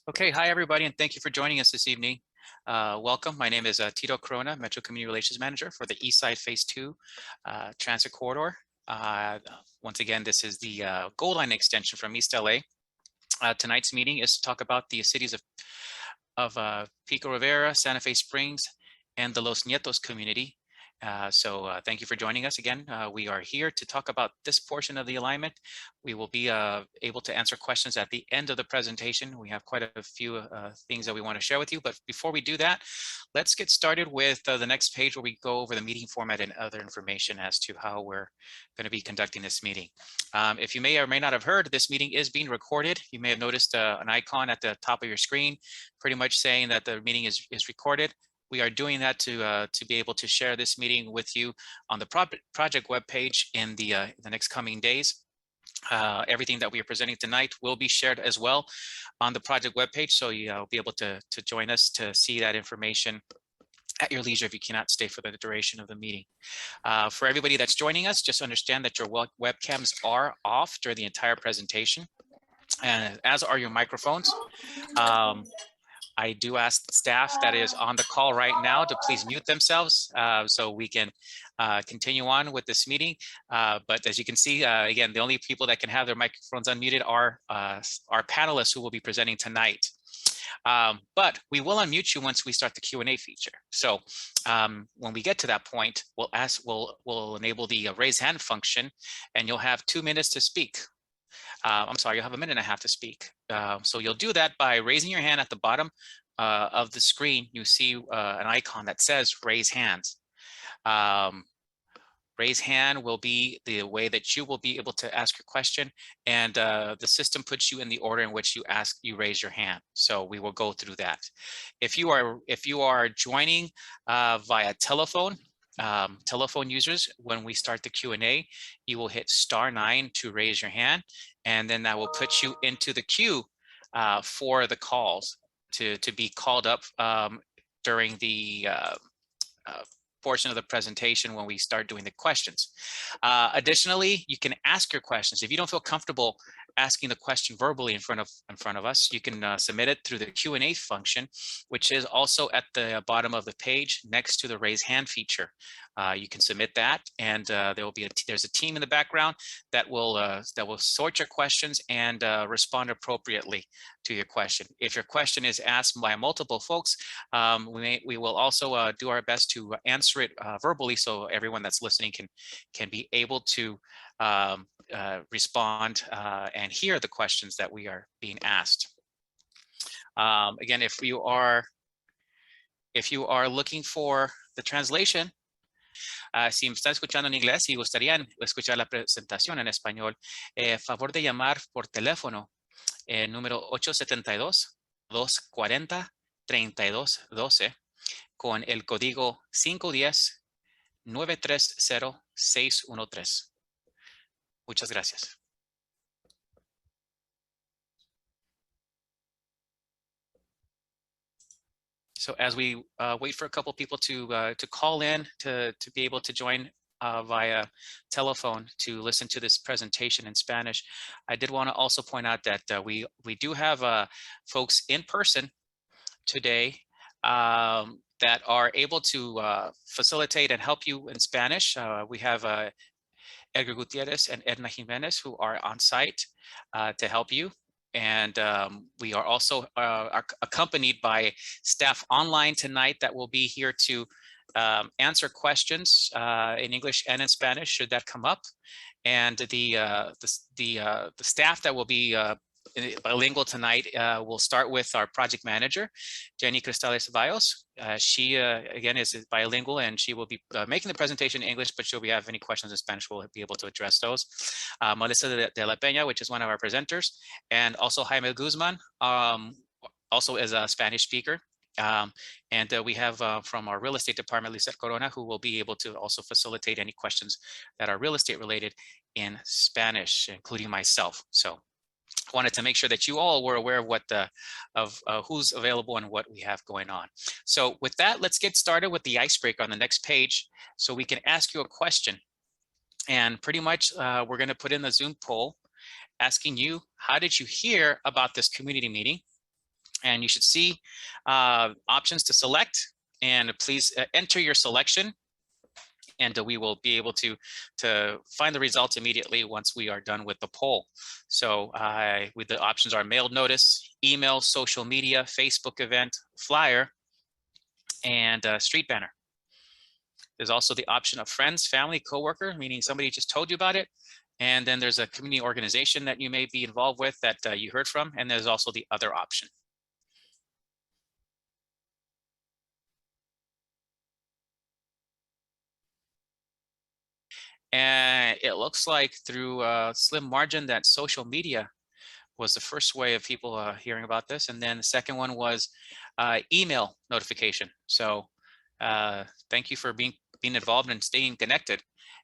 Okay, hi everybody, and thank you for joining us this evening. Welcome. My name is Tito Corona, Metro Community Relations Manager for the Eastside Phase 2 Transit Corridor. Once again, this is the Gold Line extension from East LA. Tonight's meeting is to talk about the cities of Pico Rivera, Santa Fe Springs, and the Los Nietos community. Thank you for joining us again. We are here to talk about this portion of the alignment. We will be able to answer questions at the end of the presentation. We have quite a few things that we want to share with you, but before we do that, let's get started with the next page where we go over the meeting format and other information as to how we're going to be conducting this meeting. If you may or may not have heard, this meeting is being recorded. You may have noticed an icon at the top of your screen, pretty much saying that the meeting is recorded. We are doing that to be able to share this meeting with you on the project webpage in the next coming days. Everything that we are presenting tonight will be shared as well on the project webpage, so you'll be able to join us to see that information at your leisure if you cannot stay for the duration of the meeting. For everybody that's joining us, just understand that your webcams are off during the entire presentation, and as are your microphones. I do ask staff that is on the call right now to please mute themselves so we can continue on with this meeting. But as you can see, again, the only people that can have their microphones unmuted are our panelists who will be presenting tonight. But we will unmute you once we start the Q&A feature. So when we get to that point, we'll enable the raise hand function, and you'll have 2 minutes to speak. I'm sorry, you'll have 1.5 minutes to speak. So you'll do that by raising your hand at the bottom of the screen. You see an icon that says raise hands. Raise hand will be the way that you will be able to ask your question, and the system puts you in the order in which you raise your hand. So we will go through that. If you are joining via telephone, telephone users, when we start the Q&A, you will hit *9 to raise your hand, and then that will put you into the queue for the calls to be called up during the portion of the presentation when we start doing the questions. Additionally, you can ask your questions. If you don't feel comfortable asking the question verbally in front of us, you can submit it through the Q&A function, which is also at the bottom of the page next to the raise hand feature. You can submit that, and there's a team in the background that will sort your questions and respond appropriately to your question. If your question is asked by multiple folks, we will also do our best to answer it verbally, so everyone that's listening can be able to respond and hear the questions that we are being asked. Again, if you are looking for the translation, si me está escuchando en inglés y gustarían escuchar la presentación en español, favor de llamar por teléfono número 872-240-3212 con el código 510-930-613. Muchas gracias. So as we wait for a couple people to call in to be able to join via telephone to listen to this presentation in Spanish, I did want to also point out that we do have folks in person today that are able to facilitate and help you in Spanish. We have Edgar Gutierrez and Edna Jimenez who are on site to help you. And we are also accompanied by staff online tonight that will be here to answer questions in English and in Spanish, should that come up. And the staff that will be bilingual tonight will start with our project manager, Jenny Cristales Ceballos. She again is bilingual, and she will be making the presentation in English, but she'll have any questions in Spanish, we'll be able to address those. Melissa de la Peña, which is one of our presenters, and also Jaime Guzman, also is a Spanish speaker. And we have from our real estate department, Lisette Corona, who will be able to also facilitate any questions that are real estate related in Spanish, including myself. So I wanted to make sure that you all were aware of what who's available and what we have going on. So with that, let's get started with the icebreaker on the next page, so we can ask you a question. And pretty much we're going to put in the Zoom poll asking you, how did you hear about this community meeting? And you should see options to select, and please enter your selection, and we will be able to find the results immediately once we are done with the poll. So with the options are mailed notice, email, social media, Facebook event, flyer, and street banner. There's also the option of friends, family, coworker, meaning somebody just told you about it. And then there's a community organization that you may be involved with that you heard from. And there's also the other option. And it looks like through a slim margin that social media was the first way of people hearing about this. And then the second one was email notification. So thank you for being involved and staying connected.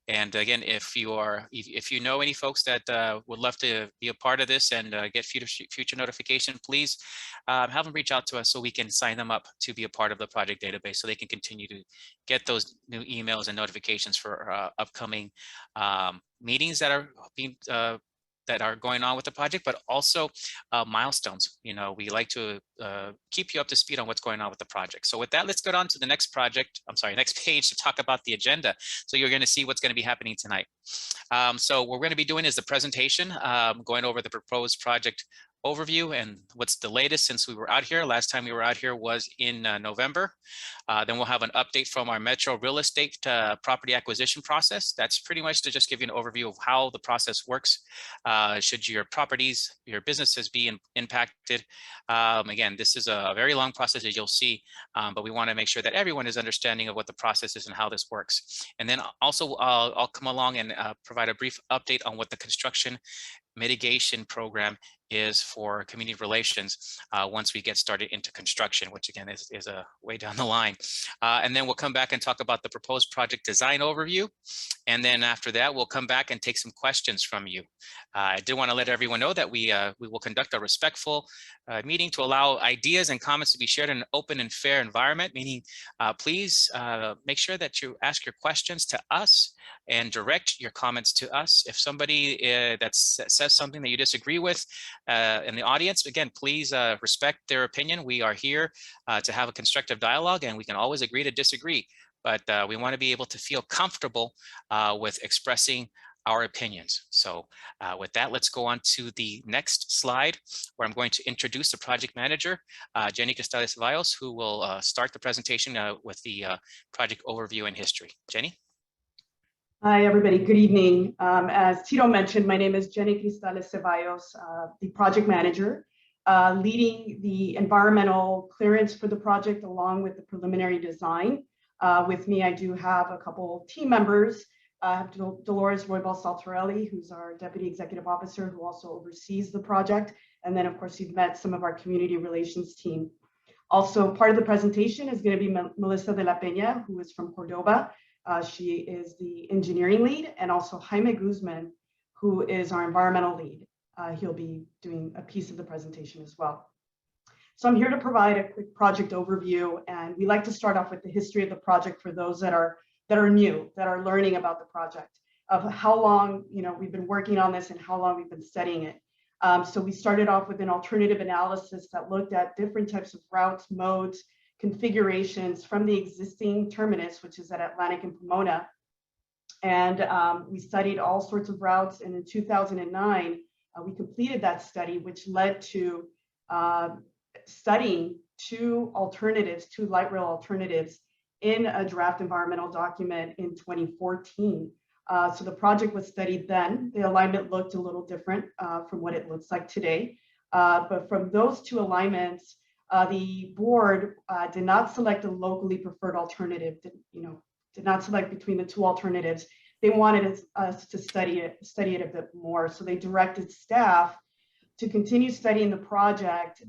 And again, if you know any folks that would love to be a part of this and get future notification, please have them reach out to us so we can sign them up to be a part of the project database, so they can continue to get those new emails and notifications for upcoming meetings that are being that are going on with the project, but also milestones. You know, we like to keep you up to speed on what's going on with the project. So with that, let's go on to the next project. I'm sorry, next page to talk about the agenda. So you're going to see what's going to be happening tonight. So what we're going to be doing is the presentation, going over the proposed project overview and what's the latest since we were out here. Last time we were out here was in November. Then we'll have an update from our Metro real estate property acquisition process. That's pretty much to just give you an overview of how the process works. Should your properties, your businesses be impacted. Again, this is a very long process, as you'll see, but we want to make sure that everyone is understanding of what the process is and how this works. And then also I'll come along and provide a brief update on what the construction mitigation program is for community relations once we get started into construction, which again is a way down the line. And then we'll come back and talk about the proposed project design overview. And then after that, we'll come back and take some questions from you. I did want to let everyone know that we will conduct a respectful meeting to allow ideas and comments to be shared in an open and fair environment, meaning please make sure that you ask your questions to us and direct your comments to us. If somebody that says something that you disagree with in the audience, again, please respect their opinion. We are here to have a constructive dialogue, and we can always agree to disagree, but we want to be able to feel comfortable with expressing our opinions. So with that, let's go on to the next slide, where I'm going to introduce the project manager, Jenny Cristales-Ceballos, who will start the presentation with the project overview and history. Jenny? Hi, everybody. Good evening. As Tito mentioned, my name is Jenny Cristales-Ceballos, the project manager, leading the environmental clearance for the project along with the preliminary design. With me, I do have a couple team members. I have Dolores Roybal-Saltarelli, who's our Deputy Executive Officer, who also oversees the project. And then, of course, you've met some of our community relations team. Also, part of the presentation is going to be Melissa de la Peña, who is from Cordoba. She is the engineering lead, and also Jaime Guzman, who is our environmental lead. He'll be doing a piece of the presentation as well. So I'm here to provide a quick project overview, and we like to start off with the history of the project for those that are new, that are learning about the project, of how long we've been working on this and how long we've been studying it. So we started off with an alternative analysis that looked at different types of routes, modes, configurations from the existing terminus, which is at Atlantic and Pomona. And we studied all sorts of routes. And in 2009, we completed that study, which led to studying two light rail alternatives in a draft environmental document in 2014. So the project was studied then. The alignment looked a little different from what it looks like today. But from those two alignments, the board did not select a locally preferred alternative, did not select between the two alternatives. They wanted us to study it a bit more. So they directed staff to continue studying the project,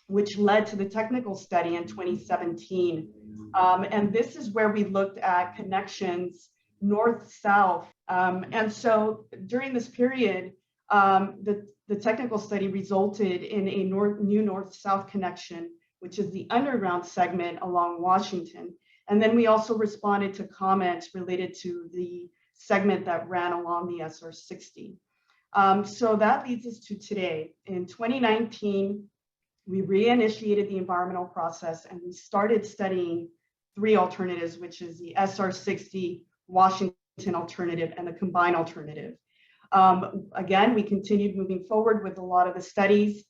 which led to the technical study in 2017. And this is where we looked at connections north-south. And so during this period, the technical study resulted in a new north-south connection, which is the underground segment along Washington. And then we also responded to comments related to the segment that ran along the SR 60. So that leads us to today. In 2019, we reinitiated the environmental process and we started studying 3 alternatives, which is the SR60, Washington alternative, and the combined alternative. Again, we continued moving forward with a lot of the studies.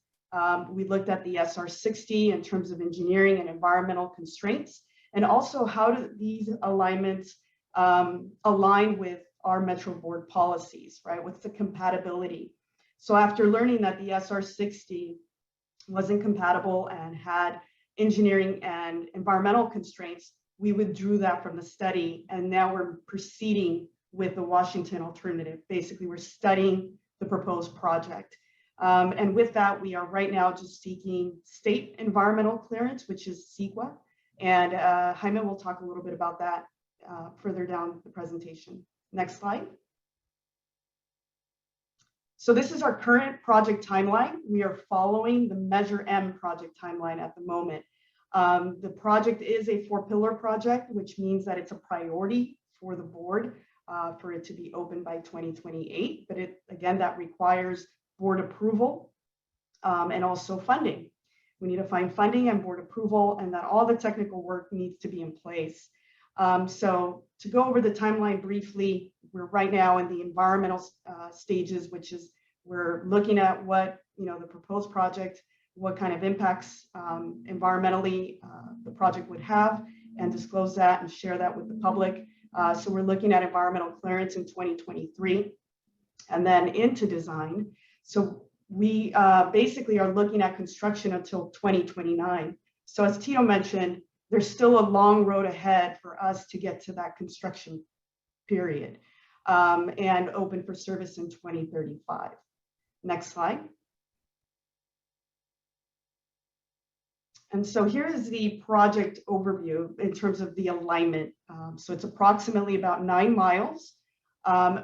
We looked at the SR60 in terms of engineering and environmental constraints, and also how do these alignments align with our Metro Board policies, right? What's the compatibility? So after learning that the SR60 wasn't compatible and had engineering and environmental constraints, we withdrew that from the study, and now we're proceeding with the Washington alternative. Basically, we're studying the proposed project. And with that, we are right now just seeking state environmental clearance, which is CEQA. And Jaime will talk a little bit about that further down the presentation. Next slide. So this is our current project timeline. We are following the Measure M project timeline at the moment. The project is a 4-pillar project, which means that it's a priority for the board for it to be open by 2028. But again, that requires board approval and also funding. We need to find funding and board approval, and that all the technical work needs to be in place. So to go over the timeline briefly, we're right now in the environmental stages, which is we're looking at what the proposed project, what kind of impacts environmentally the project would have, and disclose that and share that with the public. So we're looking at environmental clearance in 2023 and then into design. So we basically are looking at construction until 2029. So as Tito mentioned, there's still a long road ahead for us to get to that construction period and open for service in 2035. Next slide. And so here is the project overview in terms of the alignment. So it's approximately about 9 miles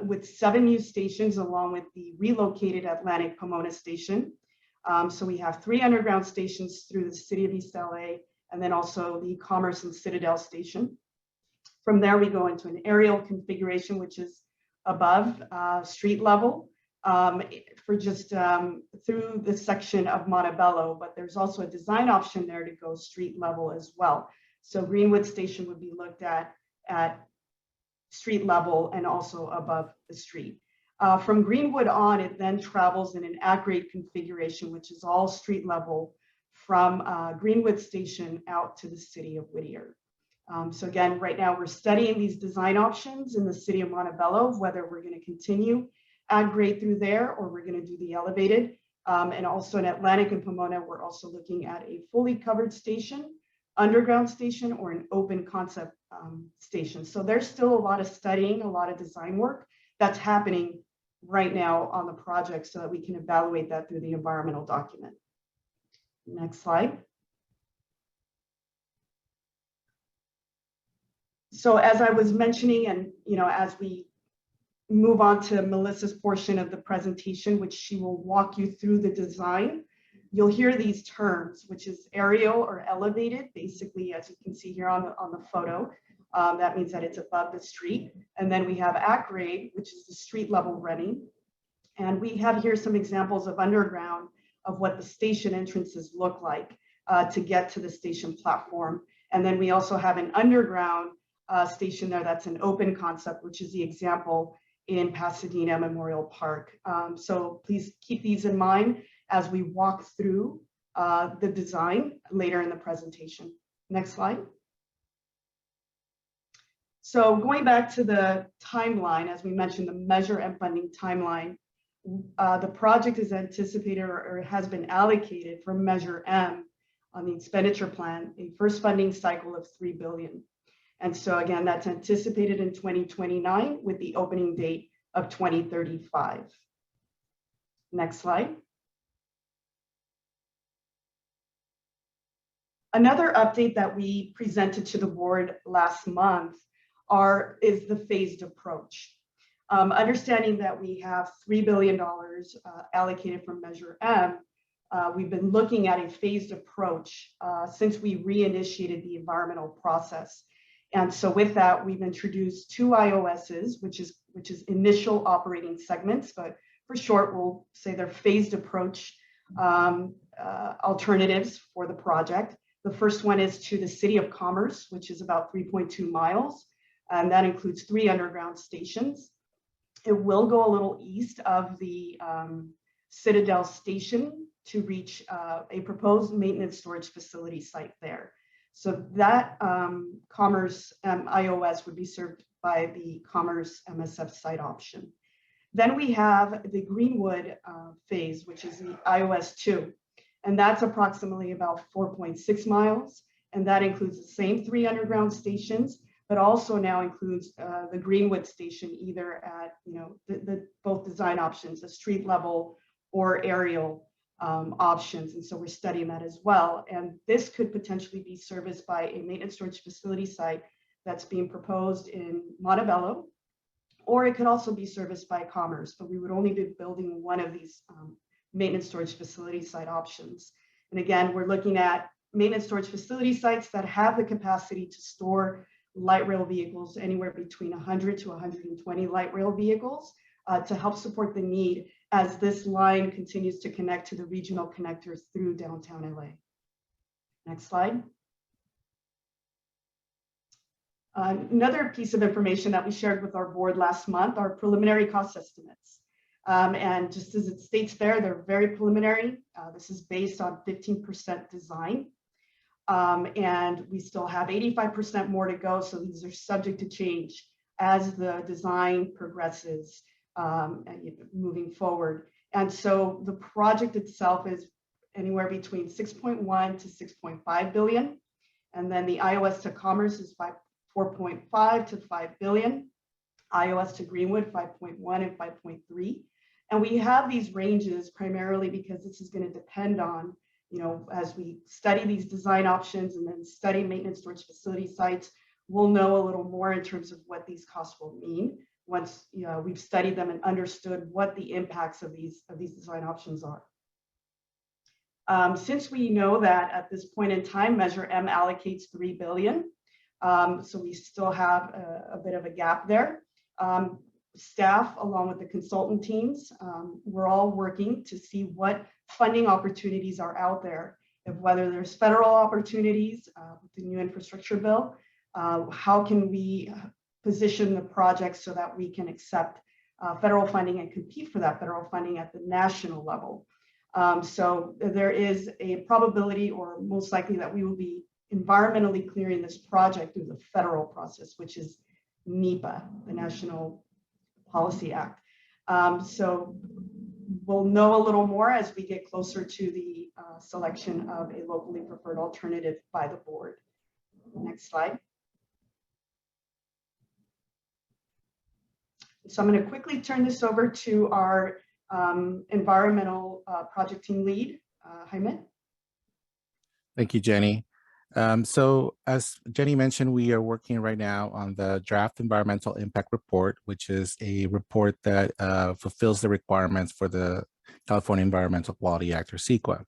with 7 new stations along with the relocated Atlantic Pomona station. So we have 3 underground stations through the city of East LA, and then also the Commerce and Citadel station. From there, we go into an aerial configuration, which is above street level for just through the section of Montebello, but there's also a design option there to go street level as well. So Greenwood Station would be looked at street level and also above the street. From Greenwood on, it then travels in an at-grade configuration, which is all street level from Greenwood Station out to the city of Whittier. So again, right now we're studying these design options in the city of Montebello, whether we're going to continue at-grade through there or we're going to do the elevated. And also in Atlantic and Pomona, we're also looking at a fully covered station, underground station, or an open concept station. So there's still a lot of studying, a lot of design work that's happening right now on the project so that we can evaluate that through the environmental document. Next slide. So as I was mentioning, and as we move on to Melissa's portion of the presentation, which she will walk you through the design, you'll hear these terms, which is aerial or elevated. Basically, as you can see here on the photo, that means that it's above the street. And then we have at grade, which is the street level running. And we have here some examples of underground of what the station entrances look like to get to the station platform. And then we also have an underground station there that's an open concept, which is the example in Pasadena Memorial Park. So please keep these in mind as we walk through the design later in the presentation. Next slide. So going back to the timeline, as we mentioned, the Measure M funding timeline, the project is anticipated or has been allocated from Measure M on the expenditure plan, a first funding cycle of $3 billion. And so again, that's anticipated in 2029 with the opening date of 2035. Next slide. Another update that we presented to the board last month is the phased approach. Understanding that we have $3 billion allocated from Measure M, we've been looking at a phased approach since we reinitiated the environmental process. And so with that, we've introduced 2 IOSs, which is initial operating segments, but for short, we'll say they're phased approach alternatives for the project. The first one is to the City of Commerce, which is about 3.2 miles, and that includes 3 underground stations. It will go a little east of the Citadel Station to reach a proposed maintenance storage facility site there. So that Commerce IOS would be served by the Commerce MSF site option. Then we have the Greenwood phase, which is the IOS 2, and that's approximately about 4.6 miles, and that includes the same 3 underground stations, but also now includes the Greenwood station, either at both design options, the street level or aerial options. And so we're studying that as well. And this could potentially be serviced by a maintenance storage facility site that's being proposed in Montebello, or it could also be serviced by Commerce, but we would only be building one of these maintenance storage facility site options. And again, we're looking at maintenance storage facility sites that have the capacity to store light rail vehicles, anywhere between 100 to 120 light rail vehicles, to help support the need as this line continues to connect to the regional connectors through downtown LA. Next slide. Another piece of information that we shared with our board last month are preliminary cost estimates. And just as it states there, they're very preliminary. This is based on 15% design. And we still have 85% more to go. So these are subject to change as the design progresses moving forward. And so the project itself is anywhere between 6.1 to 6.5 billion. And then the iOS to Commerce is 4.5 to 5 billion. iOS to Greenwood, 5.1 and 5.3. And we have these ranges primarily because this is going to depend on, as we study these design options and then study maintenance storage facility sites, we'll know a little more in terms of what these costs will mean once we've studied them and understood what the impacts of these design options are. Since we know that at this point in time, Measure M allocates 3 billion, so we still have a bit of a gap there. Staff, along with the consultant teams, we're all working to see what funding opportunities are out there, whether there's federal opportunities with the new infrastructure bill, how can we position the project so that we can accept federal funding and compete for that federal funding at the national level. So there is a probability, or most likely, that we will be environmentally clearing this project through the federal process, which is NEPA, the National Policy Act. So we'll know a little more as we get closer to the selection of a locally preferred alternative by the board. Next slide. So I'm going to quickly turn this over to our environmental project team lead, Jaime. Thank you, Jenny. So as Jenny mentioned, we are working right now on the draft environmental impact report, which is a report that fulfills the requirements for the California Environmental Quality Act, or CEQA.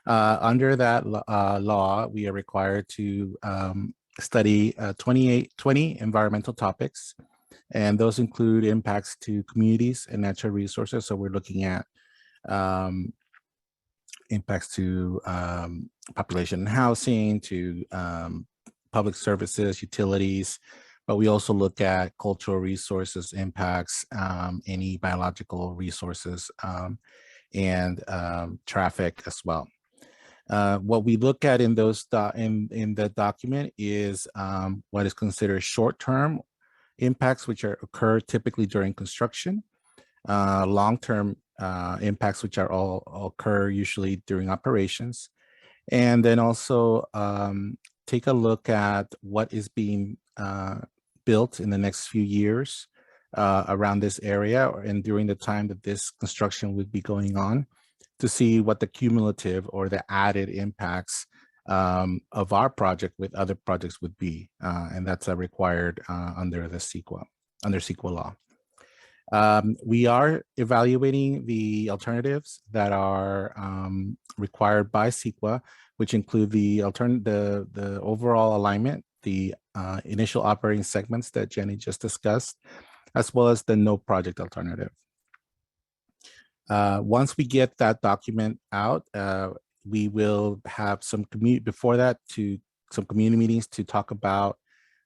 Under that law, we are required to study 20 environmental topics, and those include impacts to communities and natural resources. So we're looking at impacts to population and housing, to public services, utilities, but we also look at cultural resources impacts, any biological resources, and traffic as well. What we look at in those in the document is what is considered short-term impacts, which occur typically during construction, long-term impacts, which are all occur usually during operations, and then also take a look at what is being built in the next few years around this area and during the time that this construction would be going on, to see what the cumulative or the added impacts of our project with other projects would be, and that's required under the CEQA, under CEQA law. We are evaluating the alternatives that are required by CEQA, which include the overall alignment, the initial operating segments that Jenny just discussed, as well as the no project alternative. Once we get that document out, We will have some some community meetings to talk about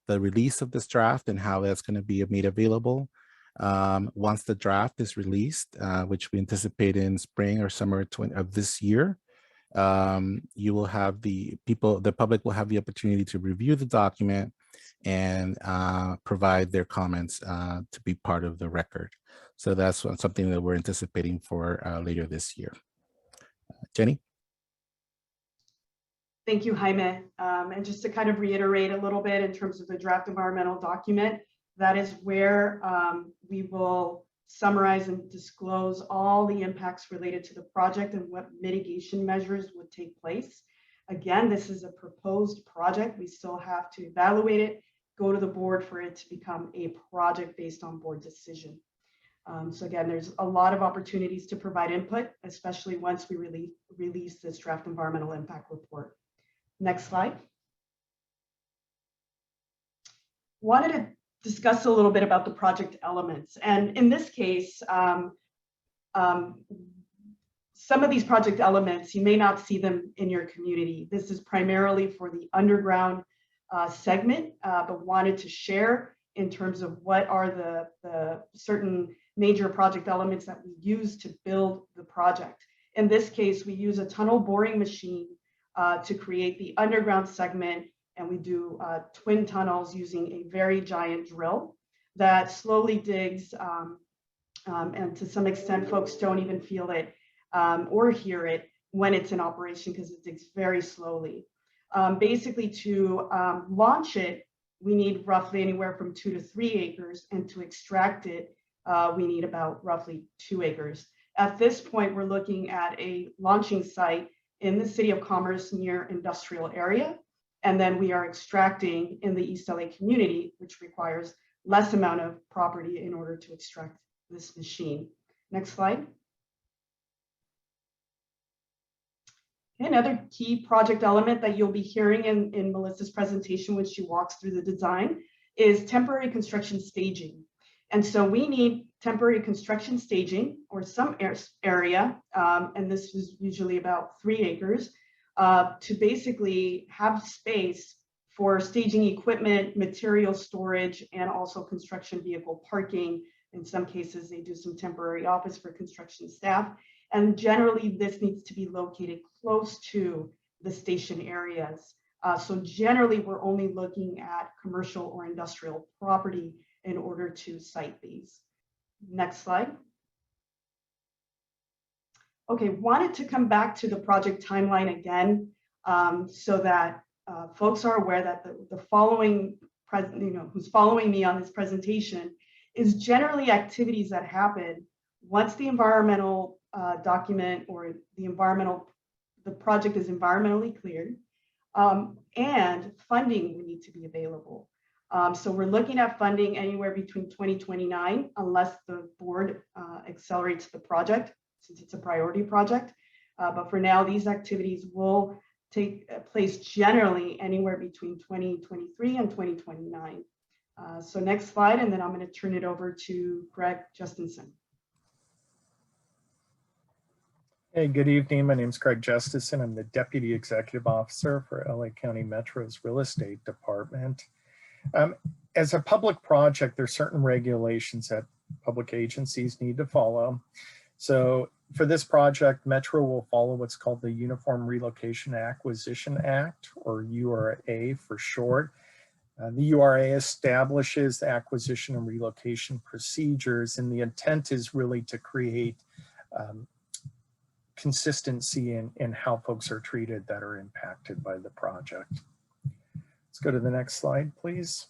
the release of this draft and how that's going to be made available. Once the draft is released, which we anticipate in spring or summer of this year, you will have the public will have the opportunity to review the document and provide their comments to be part of the record. So that's something that we're anticipating for later this year. Jenny? Thank you, Jaime. And just to kind of reiterate a little bit in terms of the draft environmental document, that is where we will summarize and disclose all the impacts related to the project and what mitigation measures would take place. Again, this is a proposed project. We still have to evaluate it, go to the board for it to become a project based on board decision. So again, there's a lot of opportunities to provide input, especially once we release this draft environmental impact report. Next slide. Wanted to discuss a little bit about the project elements. And in this case, some of these project elements, you may not see them in your community. This is primarily for the underground segment, but wanted to share in terms of what are the certain major project elements that we use to build the project. In this case, we use a tunnel boring machine to create the underground segment, and we do twin tunnels using a very giant drill that slowly digs, and to some extent, folks don't even feel it or hear it when it's in operation because it digs very slowly. Basically, to launch it, we need roughly anywhere from 2 to 3 acres, and to extract it, we need about roughly 2 acres. At this point, we're looking at a launching site in the City of Commerce near industrial area. And then we are extracting in the East LA community, which requires less amount of property in order to extract this machine. Next slide. Another key project element that you'll be hearing in Melissa's presentation when she walks through the design is temporary construction staging. And so we need temporary construction staging or some area, and this is usually about 3 acres, to basically have space for staging equipment, material storage, and also construction vehicle parking. In some cases, they do some temporary office for construction staff. And generally, this needs to be located close to the station areas. So generally, we're only looking at commercial or industrial property in order to site these. Next slide. Okay, wanted to come back to the project timeline again, so that folks are aware that the following, who's following me on this presentation is generally activities that happen once the environmental document or the project is environmentally cleared, and funding will need to be available. So we're looking at funding anywhere between 2029, unless the board accelerates the project, since it's a priority project. But for now, these activities will take place generally anywhere between 2023 and 2029. So next slide, and then I'm going to turn it over to Greg Justinson. Hey, good evening. My name is Craig Justison. I'm the Deputy Executive Officer for LA County Metro's Real Estate Department. As a public project, there are certain regulations that public agencies need to follow. So for this project, Metro will follow what's called the Uniform Relocation Acquisition Act, or URA for short. The URA establishes the acquisition and relocation procedures, and the intent is really to create consistency in how folks are treated that are impacted by the project. Let's go to the next slide, please.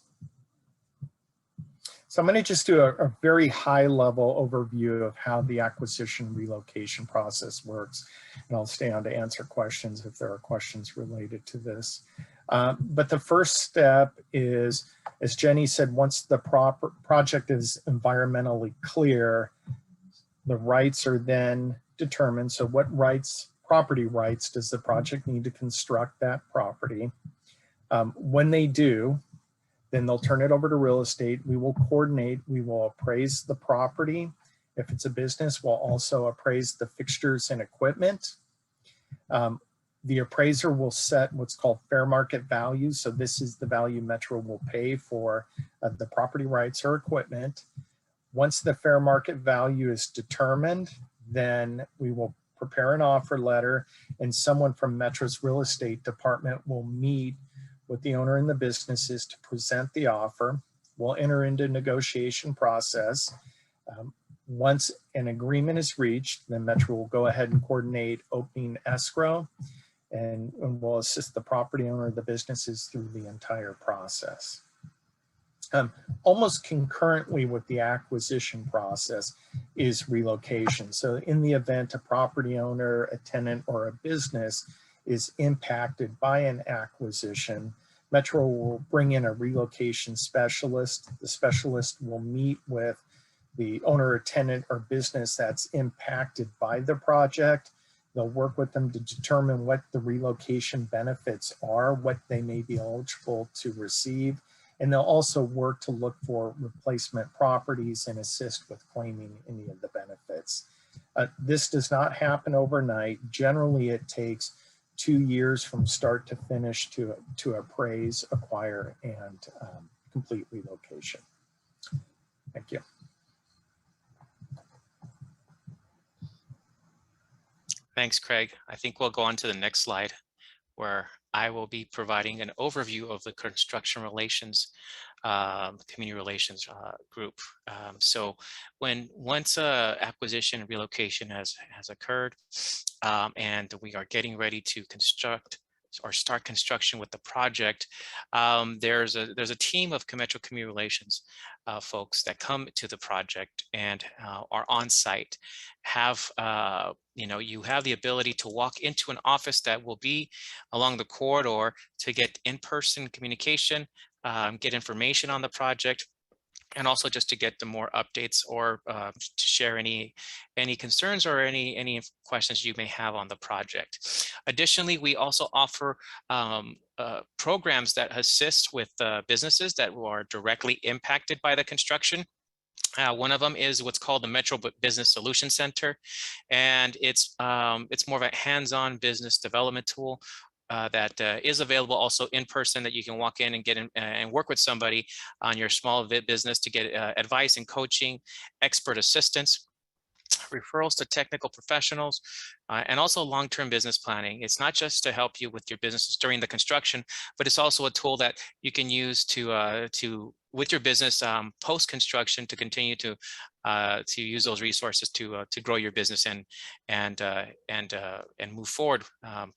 So I'm going to just do a very high level overview of how the acquisition relocation process works. And I'll stay on to answer questions if there are questions related to this. But the first step is, as Jenny said, once the project is environmentally clear, the rights are then determined. So what property rights does the project need to construct that property? When they do, then they'll turn it over to real estate. We will coordinate, we will appraise the property. If it's a business, we'll also appraise the fixtures and equipment. The appraiser will set what's called fair market value. So this is the value Metro will pay for the property rights or equipment. Once the fair market value is determined, then we will prepare an offer letter, and someone from Metro's real estate department will meet with the owner and the businesses to present the offer. We'll enter into negotiation process. Once an agreement is reached, then Metro will go ahead and coordinate opening escrow, and will assist the property owner of the businesses through the entire process. Almost concurrently with the acquisition process is relocation. So in the event a property owner, a tenant, or a business is impacted by an acquisition, Metro will bring in a relocation specialist. The specialist will meet with the owner or tenant or business that's impacted by the project. They'll work with them to determine what the relocation benefits are, what they may be eligible to receive. And they'll also work to look for replacement properties and assist with claiming any of the benefits. This does not happen overnight. Generally, it takes 2 years from start to finish to appraise, acquire, and complete relocation. Thank you. Thanks, Craig. I think we'll go on to the next slide, where I will be providing an overview of the construction relations, community relations group. So once acquisition and relocation has occurred, and we are getting ready to construct or start construction with the project, there's a team of Metro Community Relations folks that come to the project and are on site. You have the ability to walk into an office that will be along the corridor to get in-person communication, get information on the project, and also just to get the more updates or to share any concerns or any questions you may have on the project. Additionally, we also offer programs that assist with businesses that are directly impacted by the construction. One of them is what's called the Metro Business Solution Center, and it's more of a hands-on business development tool that is available also in person, that you can walk in and get in and work with somebody on your small business to get advice and coaching, expert assistance, referrals to technical professionals, and also long-term business planning. It's not just to help you with your businesses during the construction, but it's also a tool that you can use to with your business post-construction to continue to use those resources to grow your business and move forward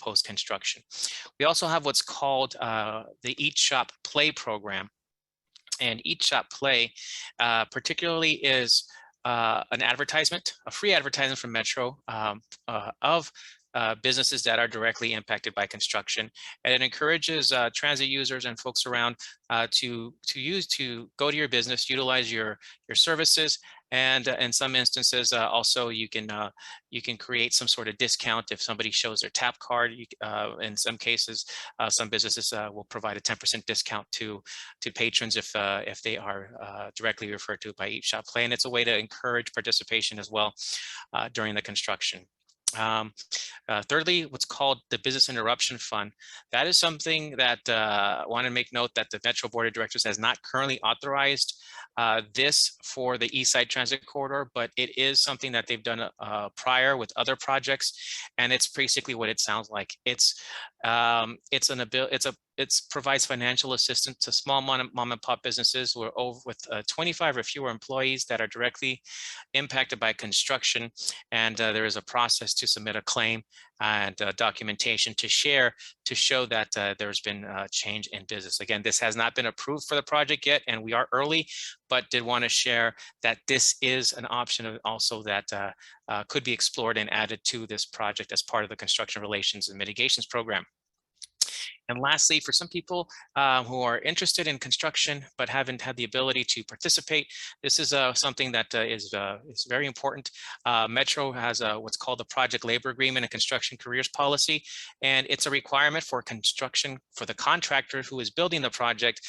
post-construction. We also have what's called the Eat Shop Play program, and Eat Shop Play particularly is an advertisement, a free advertisement from Metro of businesses that are directly impacted by construction, and it encourages transit users and folks around to go to your business, utilize your services, and in some instances also you can create some sort of discount if somebody shows their tap card. In some cases, some businesses will provide a 10% discount to patrons if they are directly referred to by Eat Shop Play, and it's a way to encourage participation as well during the construction. Thirdly, what's called the Business Interruption Fund. That is something that I want to make note that the Metro Board of Directors has not currently authorized this for the Eastside Transit Corridor, but it is something that they've done prior with other projects, and it's basically what it sounds like. It provides financial assistance to small mom and pop businesses who are with 25 or fewer employees that are directly impacted by construction, and there is a process to submit a claim and documentation to share to show that there's been a change in business. Again, this has not been approved for the project yet, and we are early, but did want to share that this is an option also that could be explored and added to this project as part of the Construction Relations and Mitigations Program. And lastly, for some people who are interested in construction but haven't had the ability to participate, this is something that is very important. Metro has what's called the Project Labor Agreement and Construction Careers Policy, and it's a requirement for construction for the contractor who is building the project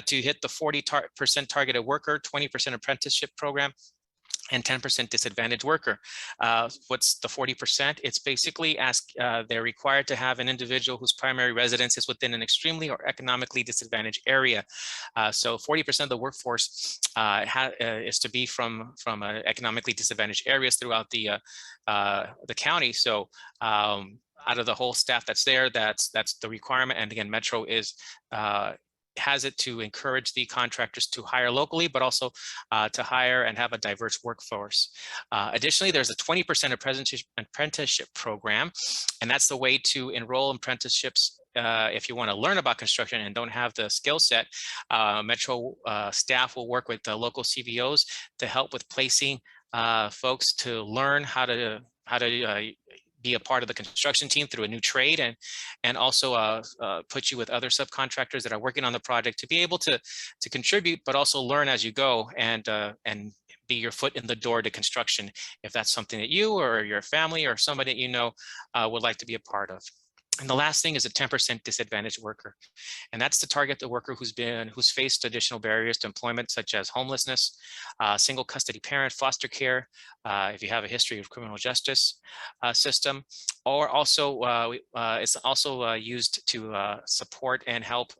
to hit the 40% targeted worker, 20% apprenticeship program, and 10% disadvantaged worker. What's the 40%? It's basically they're required to have an individual whose primary residence is within an extremely or economically disadvantaged area. So 40% of the workforce is to be from economically disadvantaged areas throughout the county. So out of the whole staff that's there, that's the requirement. And again, Metro has it to encourage the contractors to hire locally, but also to hire and have a diverse workforce. Additionally, there's a 20% apprenticeship program, and that's the way to enroll in apprenticeships. If you want to learn about construction and don't have the skill set, Metro staff will work with the local CVOs to help with placing folks to learn how to be a part of the construction team through a new trade, and also put you with other subcontractors that are working on the project to be able to contribute, but also learn as you go and be your foot in the door to construction if that's something that you or your family or somebody that you know would like to be a part of. And the last thing is a 10% disadvantaged worker. And that's to target the worker who's faced additional barriers to employment, such as homelessness, single custody parent, foster care, if you have a history of criminal justice system, or also it's also used to support and help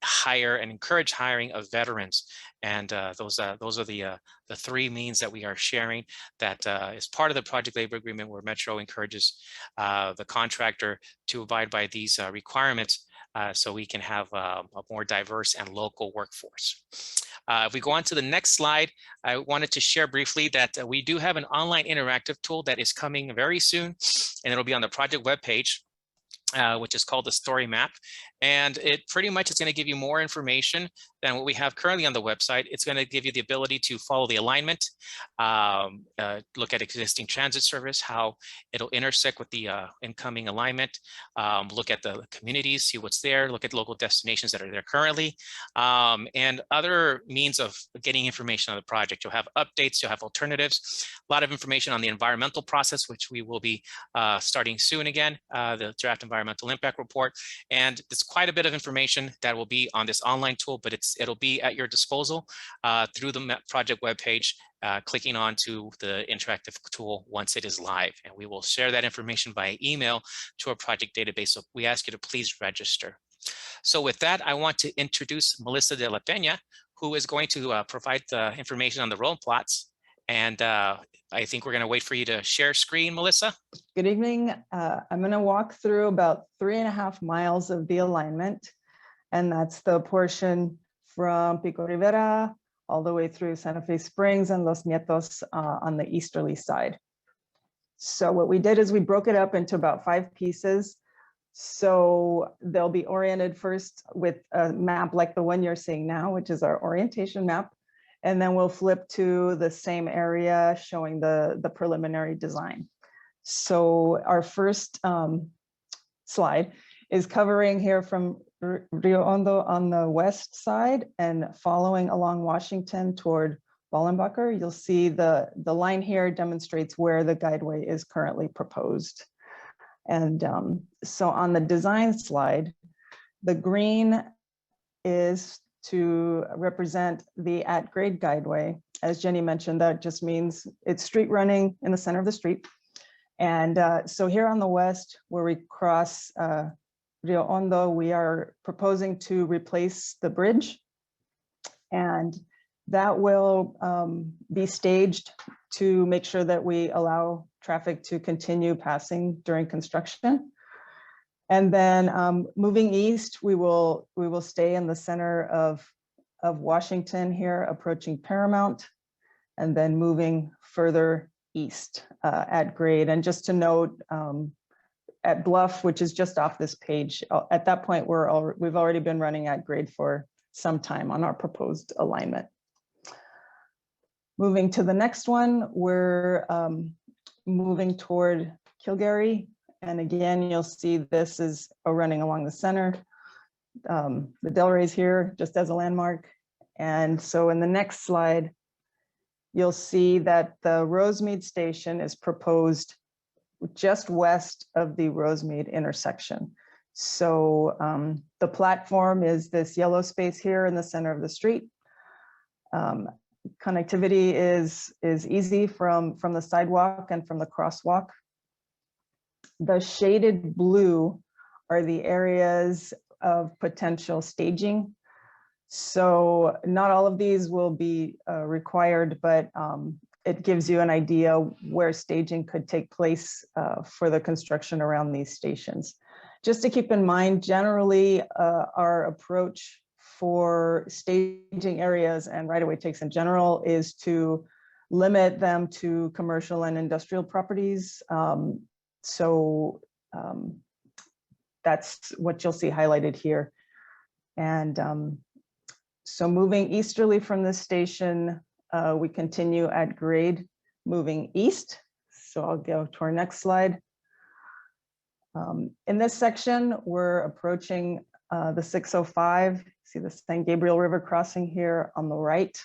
hire and encourage hiring of veterans. And those are the three means that we are sharing that is part of the project labor agreement, where Metro encourages the contractor to abide by these requirements so we can have a more diverse and local workforce. If we go on to the next slide, I wanted to share briefly that we do have an online interactive tool that is coming very soon, and it'll be on the project webpage, which is called the Story Map. And it pretty much is going to give you more information than what we have currently on the website. It's going to give you the ability to follow the alignment, look at existing transit service, how it'll intersect with the incoming alignment, look at the communities, see what's there, look at local destinations that are there currently, and other means of getting information on the project. You'll have updates, you'll have alternatives, a lot of information on the environmental process, which we will be starting soon again, the draft environmental impact report. And there's quite a bit of information that will be on this online tool, but it'll be at your disposal through the project webpage, clicking onto the interactive tool once it is live. And we will share that information via email to our project database. So we ask you to please register. So with that, I want to introduce Melissa de la Peña, who is going to provide the information on the road plots. And I think we're going to wait for you to share screen, Melissa. Good evening. I'm going to walk through about 3.5 miles of the alignment, and that's the portion from Pico Rivera all the way through Santa Fe Springs and Los Nietos on the easterly side. So what we did is we broke it up into about 5 pieces. So they'll be oriented first with a map like the one you're seeing now, which is our orientation map. And then we'll flip to the same area showing the preliminary design. So our first slide is covering here from Rio Hondo on the west side and following along Washington toward Ballenbacher. You'll see the line here demonstrates where the guideway is currently proposed. And so on the design slide, the green is to represent the at-grade guideway. As Jenny mentioned, that just means it's street running in the center of the street. And so here on the west, where we cross Rio Hondo, we are proposing to replace the bridge. And that will be staged to make sure that we allow traffic to continue passing during construction. And then moving east, we will stay in the center of Washington here, approaching Paramount, and then moving further east at grade. And just to note, at Bluff, which is just off this page, at that point, we've already been running at grade for some time on our proposed alignment. Moving to the next one, we're moving toward Kilgary. And again, you'll see this is running along the center. The Delray's here just as a landmark. And so in the next slide, you'll see that the Rosemead station is proposed just west of the Rosemead intersection. So the platform is this yellow space here in the center of the street. Connectivity is easy from the sidewalk and from the crosswalk. The shaded blue are the areas of potential staging. So not all of these will be required, but it gives you an idea where staging could take place for the construction around these stations. Just to keep in mind, generally our approach for staging areas and right-of-way takes in general is to limit them to commercial and industrial properties. That's what you'll see highlighted here. And so moving easterly from this station, we continue at grade, moving east. So I'll go to our next slide. In this section, we're approaching the 605. See the San Gabriel River crossing here on the right.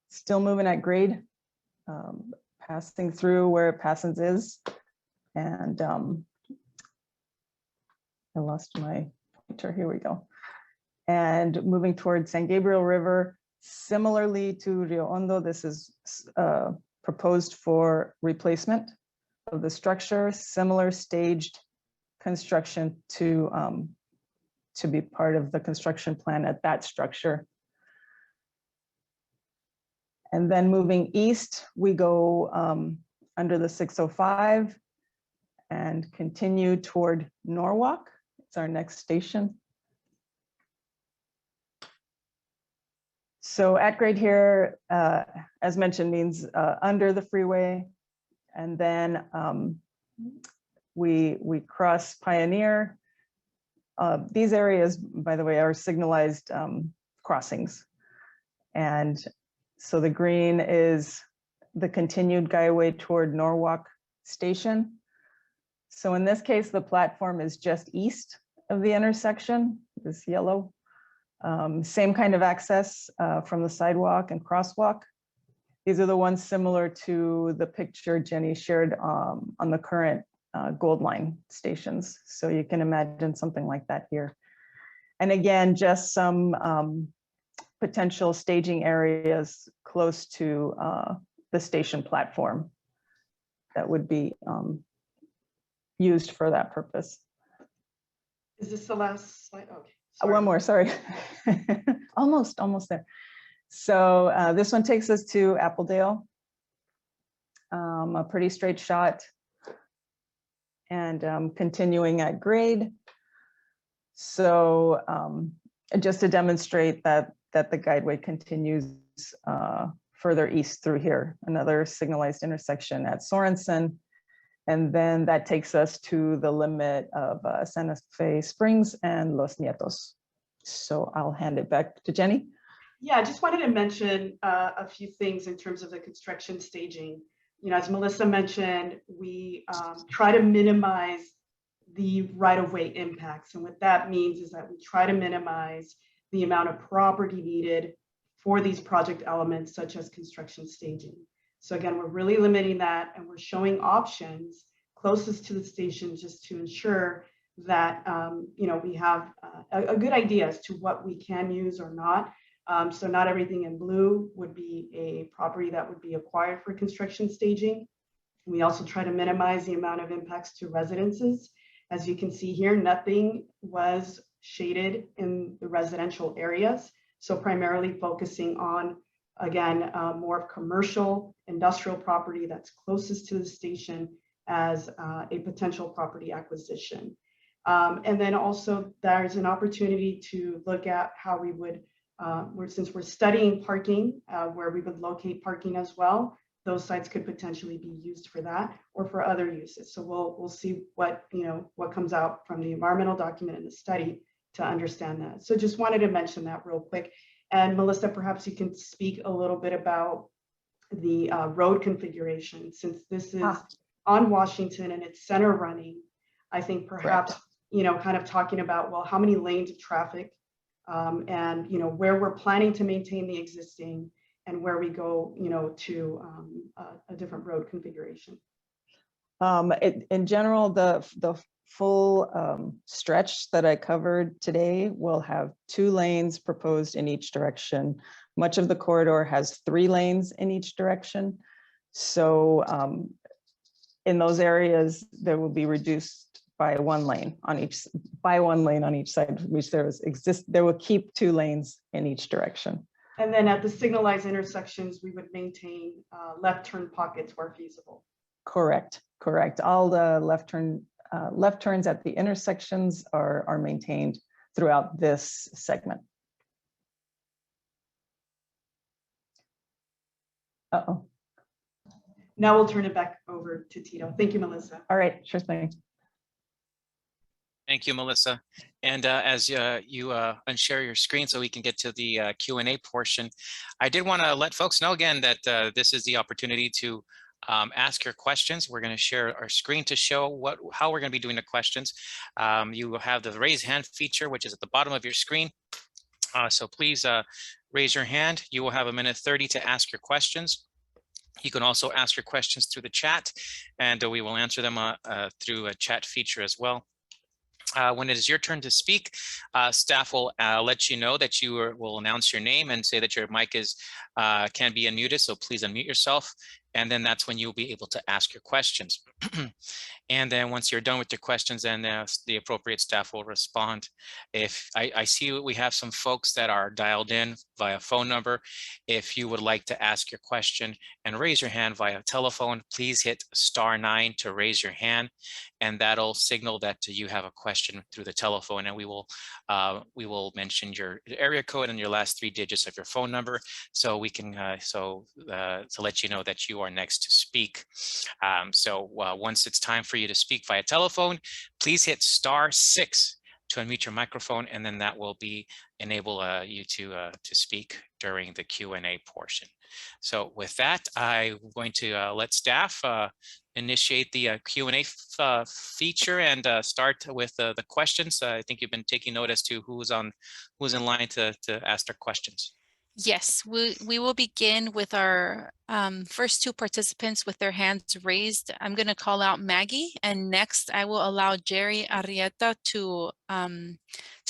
Still moving at grade, passing through where Passons is. And I lost my pointer, here we go. And moving towards San Gabriel River, similarly to Rio Hondo, this is proposed for replacement of the structure, similar staged construction to be part of the construction plan at that structure. And then moving east, we go under the 605 and continue toward Norwalk. It's our next station. So at grade here, as mentioned, means under the freeway. And then we cross Pioneer. These areas, by the way, are signalized crossings. And so the green is the continued guideway toward Norwalk Station. So in this case, the platform is just east of the intersection, this yellow. Same kind of access from the sidewalk and crosswalk. These are the ones similar to the picture Jenny shared on the current Gold Line stations. So you can imagine something like that here. And again, just some potential staging areas close to the station platform that would be used for that purpose. Is this the last slide? Okay. One more, sorry. almost there. So this one takes us to Appledale. A pretty straight shot. And continuing at grade. So just to demonstrate that the guideway continues further east through here, another signalized intersection at Sorensen. And then that takes us to the limit of Santa Fe Springs and Los Nietos. So I'll hand it back to Jenny. Yeah, I just wanted to mention a few things in terms of the construction staging. You know, as Melissa mentioned, we try to minimize the right-of-way impacts. And what that means is that we try to minimize the amount of property needed for these project elements, such as construction staging. So again, we're really limiting that, and we're showing options closest to the station just to ensure that you know, we have a good idea as to what we can use or not. So not everything in blue would be a property that would be acquired for construction staging. We also try to minimize the amount of impacts to residences. As you can see here, nothing was shaded in the residential areas. So primarily focusing on, again, more of commercial, industrial property that's closest to the station as a potential property acquisition. And then also there's an opportunity to look at how we would, since we're studying parking, where we would locate parking as well, those sites could potentially be used for that or for other uses. So we'll see what, you know, what comes out from the environmental document in the study to understand that. So just wanted to mention that real quick. And Melissa, perhaps you can speak a little bit about the road configuration, since this is on Washington and it's center running. I think perhaps, you know, kind of talking about, well, how many lanes of traffic and, you know, where we're planning to maintain the existing and where we go, you know, to a different road configuration. In general, the full stretch that I covered today will have 2 lanes proposed in each direction. Much of the corridor has 3 lanes in each direction. So in those areas, there will be reduced by 1 lane on each side, which there will keep 2 lanes in each direction. And then at the signalized intersections, we would maintain left turn pockets where feasible. Correct. All the left turns at the intersections are maintained throughout this segment. Uh-oh. Now we'll turn it back over to Tito. Thank you, Melissa. All right, sure thing. Thank you, Melissa. And as you unshare your screen so we can get to the Q&A portion, I did want to let folks know again that this is the opportunity to ask your questions. We're going to share our screen to show how we're going to be doing the questions. You will have the raise hand feature, which is at the bottom of your screen. So please raise your hand. You will have 1:30 to ask your questions. You can also ask your questions through the chat, and we will answer them through a chat feature as well. When it is your turn to speak, staff will let you know that you will announce your name and say that your mic can be unmuted, so please unmute yourself. And then that's when you'll be able to ask your questions. And then once you're done with your questions, then the appropriate staff will respond. If I see we have some folks that are dialed in via phone number. If you would like to ask your question and raise your hand via telephone, please hit *9 to raise your hand, and that'll signal that you have a question through the telephone, and we will mention your area code and your last 3 digits of your phone number, so we can to let you know that you are next to speak. Once it's time for you to speak via telephone, please hit *6 to unmute your microphone, and then that will enable you to speak during the Q&A portion. So with that, I'm going to let staff initiate the Q&A feature and start with the questions. I think you've been taking note as to who's in line to ask their questions. Yes, we will begin with our first 2 participants with their hands raised. I'm going to call out Maggie, and next I will allow Jerry Arrieta to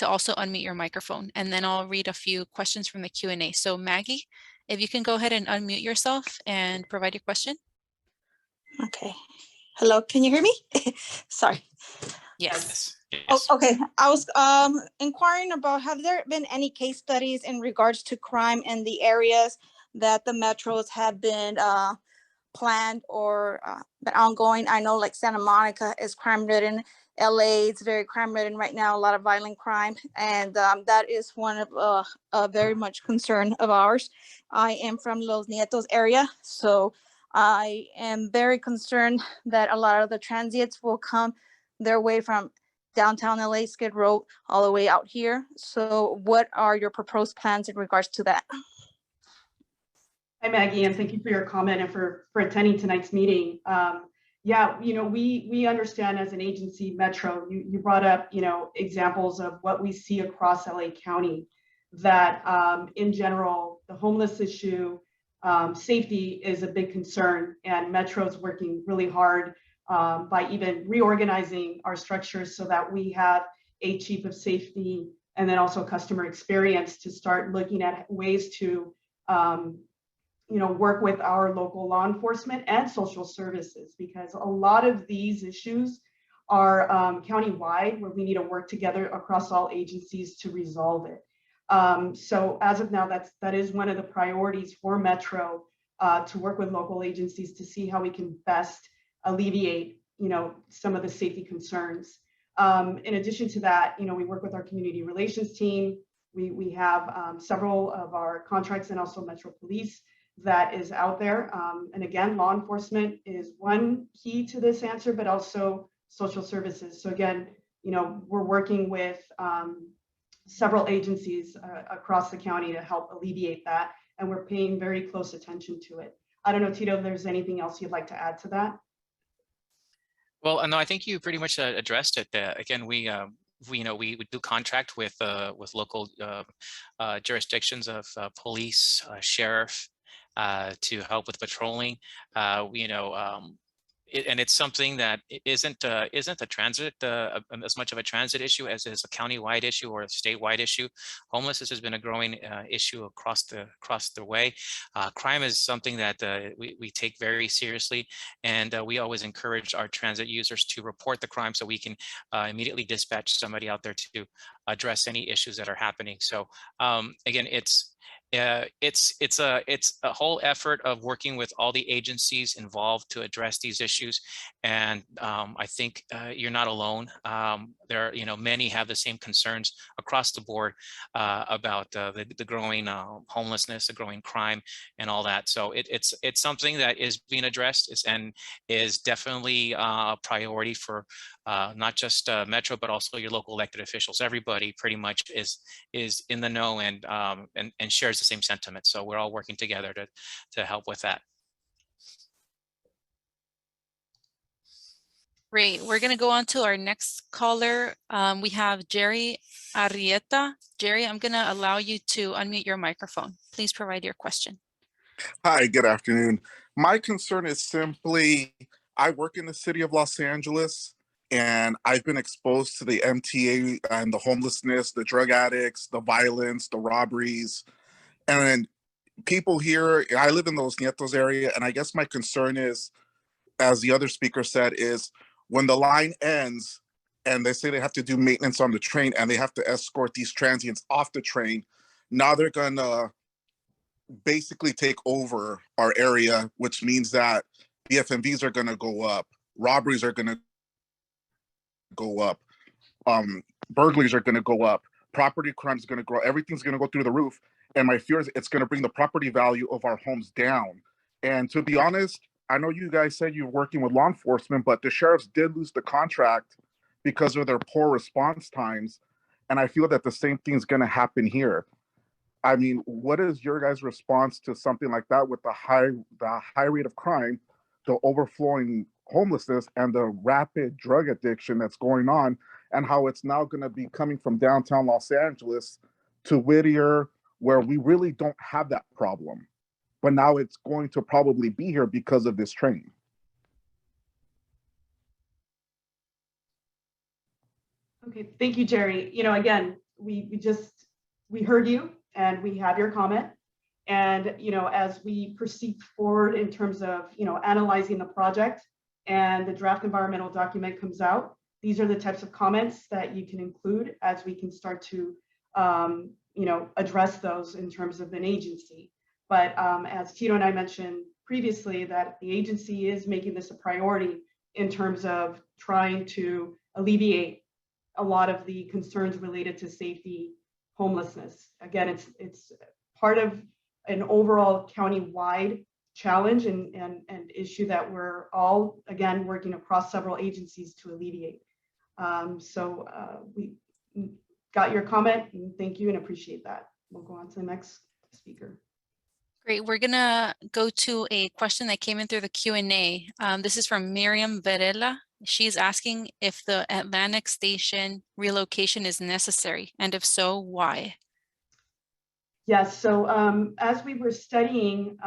also unmute your microphone, and then I'll read a few questions from the Q&A. So Maggie, if you can go ahead and unmute yourself and provide your question. Okay. Hello, can you hear me? Sorry. Yes. Yes. Oh, okay. I was inquiring about, have there been any case studies in regards to crime in the areas that the metros have been planned or been ongoing? I know like Santa Monica is crime-ridden. LA is very crime-ridden right now, a lot of violent crime. And that is one of a very much concern of ours. I am from Los Nietos area, so I am very concerned that a lot of the transients will come their way from downtown LA, Skid Row, all the way out here. So what are your proposed plans in regards to that? Hi, Maggie, and thank you for your comment and for attending tonight's meeting. Yeah, we understand as an agency, Metro, you brought up, examples of what we see across LA County, that in general, the homeless issue, safety is a big concern, and Metro's working really hard by even reorganizing our structures so that we have a chief of safety and then also customer experience to start looking at ways to work with our local law enforcement and social services, because a lot of these issues are county-wide, where we need to work together across all agencies to resolve it. So as of now, that is one of the priorities for Metro, to work with local agencies to see how we can best alleviate, some of the safety concerns. In addition to that, we work with our community relations team. We have several of our contracts and also Metro Police that is out there. And again, law enforcement is one key to this answer, but also social services. So again, we're working with several agencies across the county to help alleviate that, and we're paying very close attention to it. I don't know, Tito, if there's anything else you'd like to add to that? Well, no, I think you pretty much addressed it. Again, we do contract with local jurisdictions of police, sheriff, to help with patrolling. and it's something that isn't a transit as much of a transit issue as is a county-wide issue or a statewide issue. Homelessness has been a growing issue across the way. Crime is something that we take very seriously, and we always encourage our transit users to report the crime so we can immediately dispatch somebody out there to address any issues that are happening. So again, it's a whole effort of working with all the agencies involved to address these issues, and I think you're not alone. There are, many have the same concerns across the board about the growing homelessness, the growing crime, and all that. So it's something that is being addressed and is definitely a priority for not just Metro, but also your local elected officials. Everybody pretty much is in the know and shares the same sentiment. So we're all working together to help with that. Great. We're going to go on to our next caller. We have Jerry Arrieta. Jerry, I'm going to allow you to unmute your microphone. Please provide your question. Hi, good afternoon. My concern is simply, I work in the city of Los Angeles, and I've been exposed to the MTA and the homelessness, the drug addicts, the violence, the robberies, and people here. I live in the Los Nietos area, and I guess my concern is, as the other speaker said, is when the line ends and they say they have to do maintenance on the train and they have to escort these transients off the train, now they're gonna basically take over our area, which means that the FMVs are gonna go up, robberies are gonna go up, burglaries are gonna go up, property crime is gonna grow, everything's gonna go through the roof. And my fear is it's gonna bring the property value of our homes down. And to be honest, I know you guys said you're working with law enforcement, but the sheriffs did lose the contract because of their poor response times. And I feel that the same thing is going to happen here. I mean, what is your guys' response to something like that with the high rate of crime, the overflowing homelessness, and the rapid drug addiction that's going on, and how it's now going to be coming from downtown Los Angeles to Whittier, where we really don't have that problem? But now it's going to probably be here because of this train. Okay, thank you, Jerry. Again, we heard you and we have your comment. And, as we proceed forward in terms of, analyzing the project and the draft environmental document comes out, these are the types of comments that you can include as we can start to, address those in terms of an agency. But as Tito and I mentioned previously, that the agency is making this a priority in terms of trying to alleviate a lot of the concerns related to safety, homelessness. Again, it's part of an overall county-wide challenge and issue that we're all, again, working across several agencies to alleviate. We got your comment, and thank you and appreciate that. We'll go on to the next speaker. Great. We're going to go to a question that came in through the Q&A. This is from Miriam Varela. She's asking if the Atlantic Station relocation is necessary, and if so, why? Yes, so as we were studying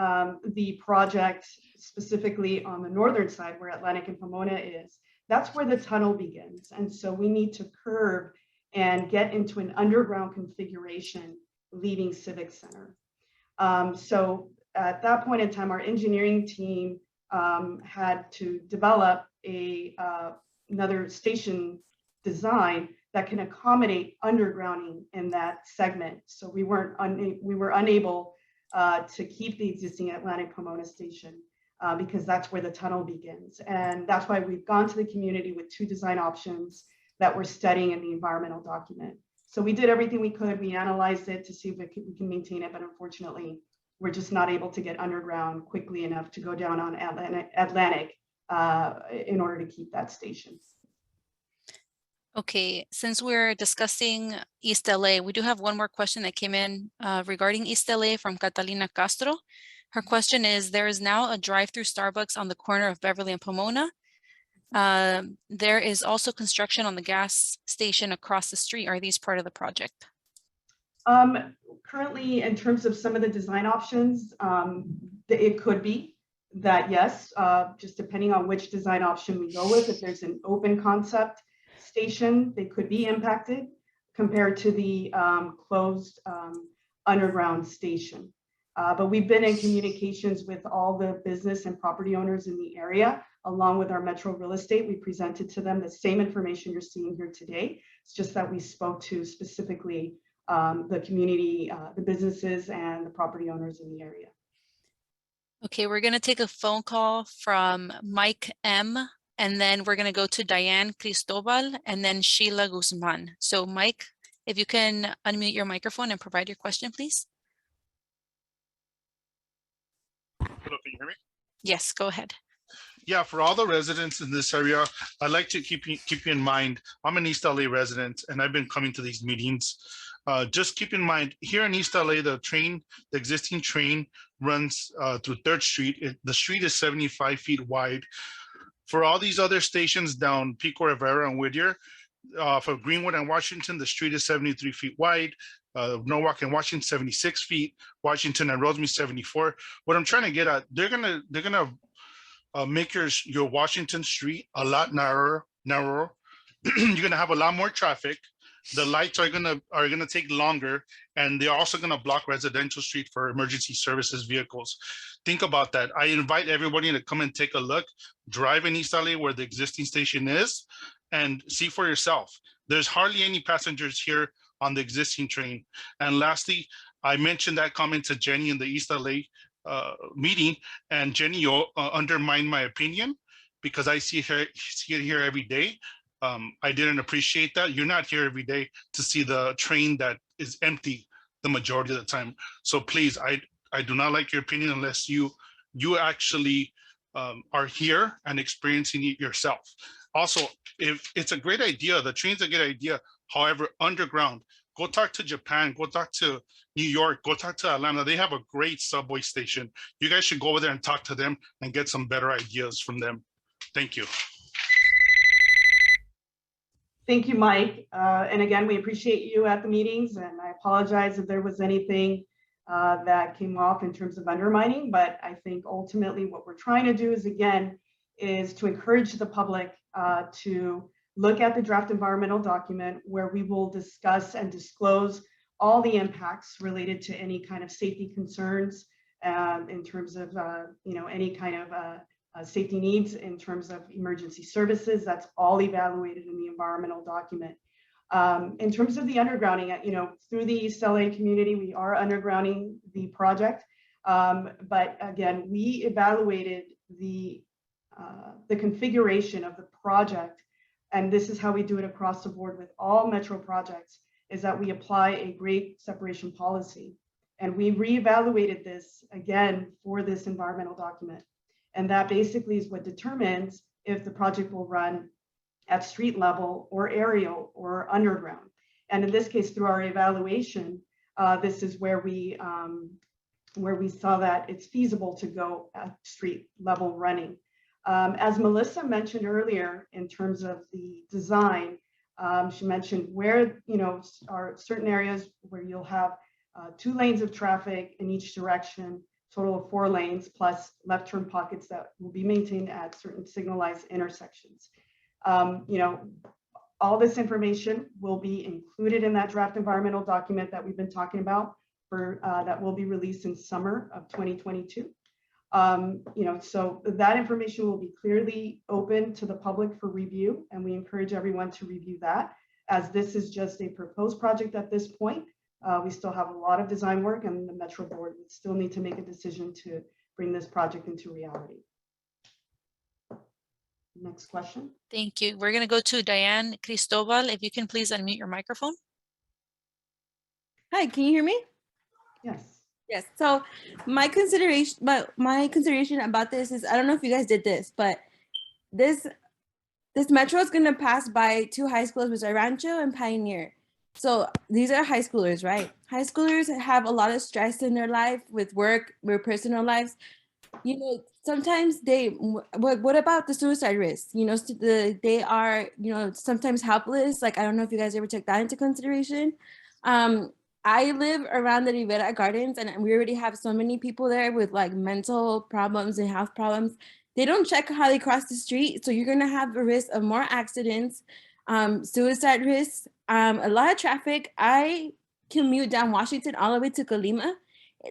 the project specifically on the northern side where Atlantic and Pomona is, that's where the tunnel begins. And so we need to curve and get into an underground configuration leaving Civic Center. So at that point in time, our engineering team had to develop another station design that can accommodate undergrounding in that segment. So we were unable to keep the existing Atlantic Pomona station because that's where the tunnel begins. And that's why we've gone to the community with two design options that we're studying in the environmental document. So we did everything we could. We analyzed it to see if we can maintain it, but unfortunately, we're just not able to get underground quickly enough to go down on Atlantic in order to keep that station. Okay, since we're discussing East LA, we do have one more question that came in regarding East LA from Catalina Castro. Her question is, there is now a drive-through Starbucks on the corner of Beverly and Pomona. There is also construction on the gas station across the street. Are these part of the project? Currently, in terms of some of the design options, it could be. that yes, just depending on which design option we go with, if there's an open concept station, they could be impacted compared to the closed underground station. But we've been in communications with all the business and property owners in the area, along with our Metro Real Estate. We presented to them the same information you're seeing here today. It's just that we spoke to specifically the community, the businesses and the property owners in the area. Okay, we're going to take a phone call from Mike M, and then we're going to go to Diane Cristobal and then Sheila Guzman. So Mike, if you can unmute your microphone and provide your question, please. Hello, can you hear me? Yes, go ahead. Yeah, for all the residents in this area, I'd like to keep you in mind, I'm an East LA resident and I've been coming to these meetings. Just keep in mind, here in East LA, the existing train runs through 3rd Street. The street is 75 feet wide. For all these other stations down Pico Rivera and Whittier, for Greenwood and Washington, the street is 73 feet wide. Norwalk and Washington, 76 feet. Washington and Rosemead, 74. What I'm trying to get at, they're gonna make your Washington Street a lot narrower. You're gonna have a lot more traffic. The lights are gonna take longer, and they're also gonna block residential street for emergency services vehicles. Think about that. I invite everybody to come and take a look, drive in East LA where the existing station is, and see for yourself. There's hardly any passengers here on the existing train. And lastly, I mentioned that comment to Jenny in the East LA meeting, and Jenny undermined my opinion because I see it here every day. I didn't appreciate that. You're not here every day to see the train that is empty the majority of the time. So please, I do not like your opinion unless you actually are here and experiencing it yourself. Also, if it's a great idea, the train's a good idea. However, underground, go talk to Japan, go talk to New York, go talk to Atlanta. They have a great subway station. You guys should go over there and talk to them and get some better ideas from them. Thank you. Thank you, Mike. And again, we appreciate you at the meetings, and I apologize if there was anything that came off in terms of undermining, but I think ultimately what we're trying to do is to encourage the public to look at the draft environmental document where we will discuss and disclose all the impacts related to any kind of safety concerns in terms of any kind of safety needs in terms of emergency services. That's all evaluated in the environmental document. In terms of the undergrounding, through the East LA community, we are undergrounding the project. But again, we evaluated the configuration of the project, and this is how we do it across the board with all Metro projects, is that we apply a grade separation policy. And we reevaluated this again for this environmental document. And that basically is what determines if the project will run at street level or aerial or underground. And in this case, through our evaluation, this is where we saw that it's feasible to go at street level running. As Melissa mentioned earlier, in terms of the design, she mentioned where, are certain areas where you'll have 2 lanes of traffic in each direction, total of 4 lanes, plus left turn pockets that will be maintained at certain signalized intersections. All this information will be included in that draft environmental document that we've been talking about that will be released in summer of 2022. So that information will be clearly open to the public for review, and we encourage everyone to review that, as this is just a proposed project at this point. We still have a lot of design work, and the Metro Board would still need to make a decision to bring this project into reality. Next question. Thank you. We're going to go to Diane Cristobal. If you can please unmute your microphone. Hi, can you hear me? Yes. Yes. So my consideration about this is, I don't know if you guys did this, but this metro is going to pass by 2 high schools, which are Rancho and Pioneer. So these are high schoolers, right? High schoolers have a lot of stress in their life with work, with personal lives. Sometimes what about the suicide risk? They are, sometimes helpless. Like, I don't know if you guys ever took that into consideration. I live around the Rivera Gardens, and we already have so many people there with like mental problems and health problems. They don't check how they cross the street, so you're gonna have a risk of more accidents, suicide risks, a lot of traffic. I commute down Washington all the way to Colima.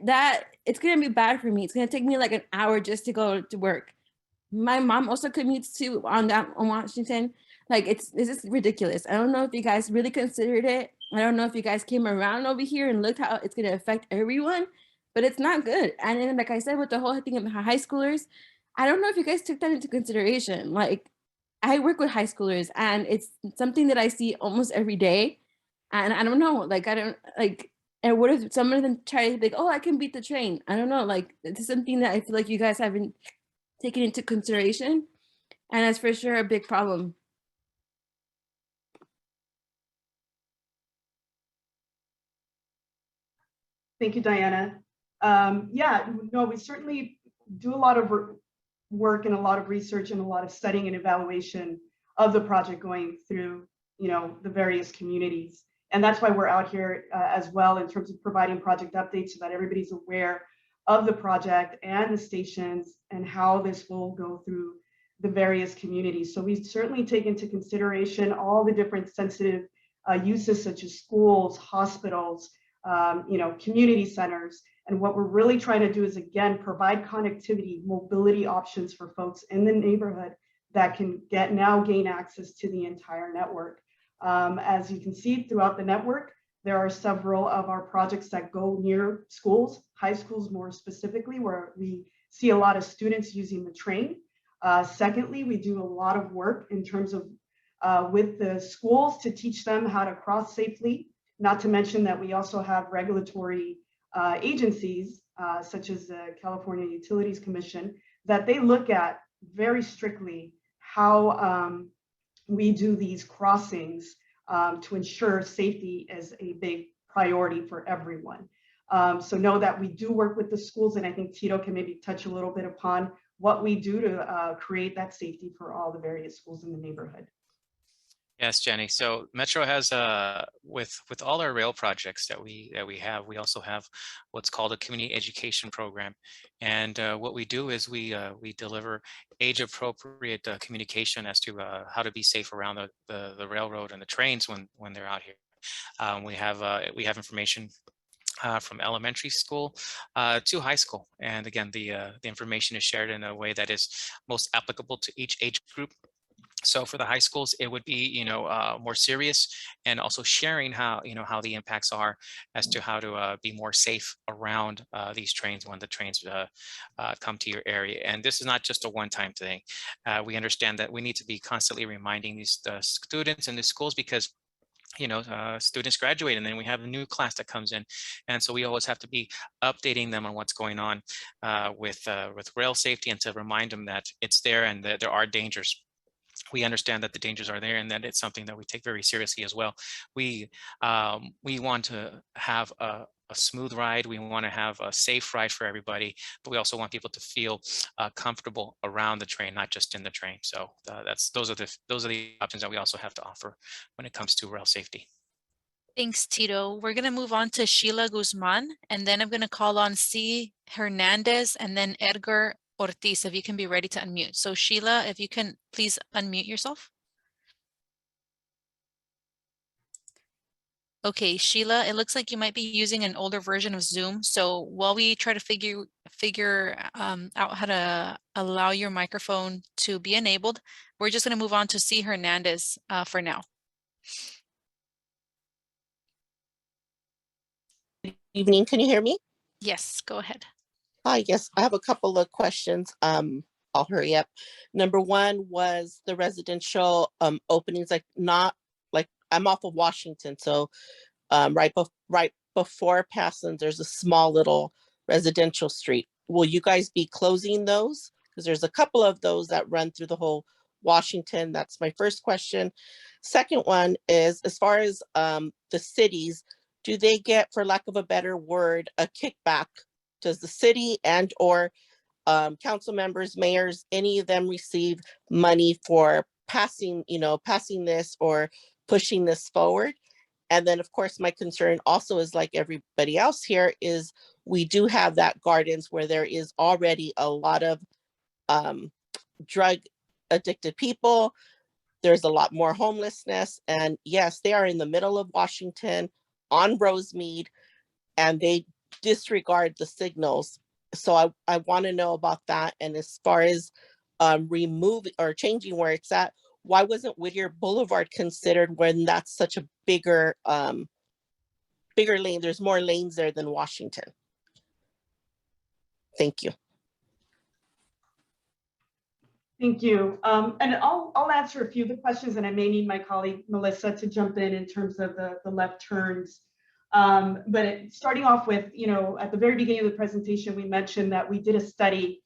That it's gonna be bad for me. It's gonna take me like an hour just to go to work. My mom also commutes to on Washington. Like this is ridiculous. I don't know if you guys really considered it. I don't know if you guys came around over here and looked how it's gonna affect everyone, but it's not good. And then, like I said, with the whole thing of high schoolers, I don't know if you guys took that into consideration. Like, I work with high schoolers, and it's something that I see almost every day. And I don't know, like I don't like. And what if some of them try to be like, oh, I can beat the train? I don't know. Like, it's something that I feel like you guys haven't taken into consideration, and that's for sure a big problem. Thank you, Diana. Yeah, no, we certainly do a lot of work and a lot of research and a lot of studying and evaluation of the project going through, the various communities. And that's why we're out here as well in terms of providing project updates so that everybody's aware of the project and the stations and how this will go through the various communities. So we certainly take into consideration all the different sensitive uses such as schools, hospitals, community centers. And what we're really trying to do is, again, provide connectivity, mobility options for folks in the neighborhood that can gain access to the entire network. As you can see throughout the network, there are several of our projects that go near schools, high schools more specifically, where we see a lot of students using the train. Secondly, we do a lot of work in terms of with the schools to teach them how to cross safely, not to mention that we also have regulatory agencies such as the California Utilities Commission that they look at very strictly how we do these crossings to ensure safety is a big priority for everyone. So know that we do work with the schools, and I think Tito can maybe touch a little bit upon what we do to create that safety for all the various schools in the neighborhood. Yes, Jenny. So Metro has with all our rail projects that we have, we also have what's called a community education program. And what we do is we deliver age-appropriate communication as to how to be safe around the railroad and the trains when they're out here. We have information from elementary school to high school, and again, the information is shared in a way that is most applicable to each age group. So for the high schools, it would be, more serious, and also sharing how the impacts are as to how to be more safe around these trains when the trains come to your area. And this is not just a one-time thing. We understand that we need to be constantly reminding these students in the schools, because students graduate and then we have a new class that comes in, and so we always have to be updating them on what's going on with rail safety, and to remind them that it's there and that there are dangers. We understand that the dangers are there, and that it's something that we take very seriously as well. We want to have a smooth ride. We want to have a safe ride for everybody, but we also want people to feel comfortable around the train, not just in the train. So those are the options that we also have to offer when it comes to rail safety. Thanks, Tito. We're going to move on to Sheila Guzman, and then I'm going to call on C. Hernandez, and then Edgar Ortiz, if you can be ready to unmute. So Sheila, if you can please unmute yourself. Okay, Sheila, it looks like you might be using an older version of Zoom. So while we try to figure out how to allow your microphone to be enabled, we're just going to move on to C. Hernandez for now. Good evening. Can you hear me? Yes, go ahead. Hi, yes, I have a couple of questions. I'll hurry up. Number one was the residential openings, I'm off of Washington. So right before Passons, there's a small little residential street. Will you guys be closing those? Because there's a couple of those that run through the whole Washington. That's my first question. Second one is, as far as the cities, do they get, for lack of a better word, a kickback? Does the city and or council members, mayors, any of them receive money for passing this or pushing this forward? And then of course, my concern also is like everybody else here is we do have that gardens where there is already a lot of drug addicted people. There's a lot more homelessness. And yes, they are in the middle of Washington on Rosemead, and they disregard the signals. So I want to know about that. And as far as removing or changing where it's at, why wasn't Whittier Boulevard considered when that's such a bigger lane? There's more lanes there than Washington. Thank you. Thank you. And I'll answer a few of the questions, and I may need my colleague Melissa to jump in terms of the left turns. But starting off with, at the very beginning of the presentation, we mentioned that we did a study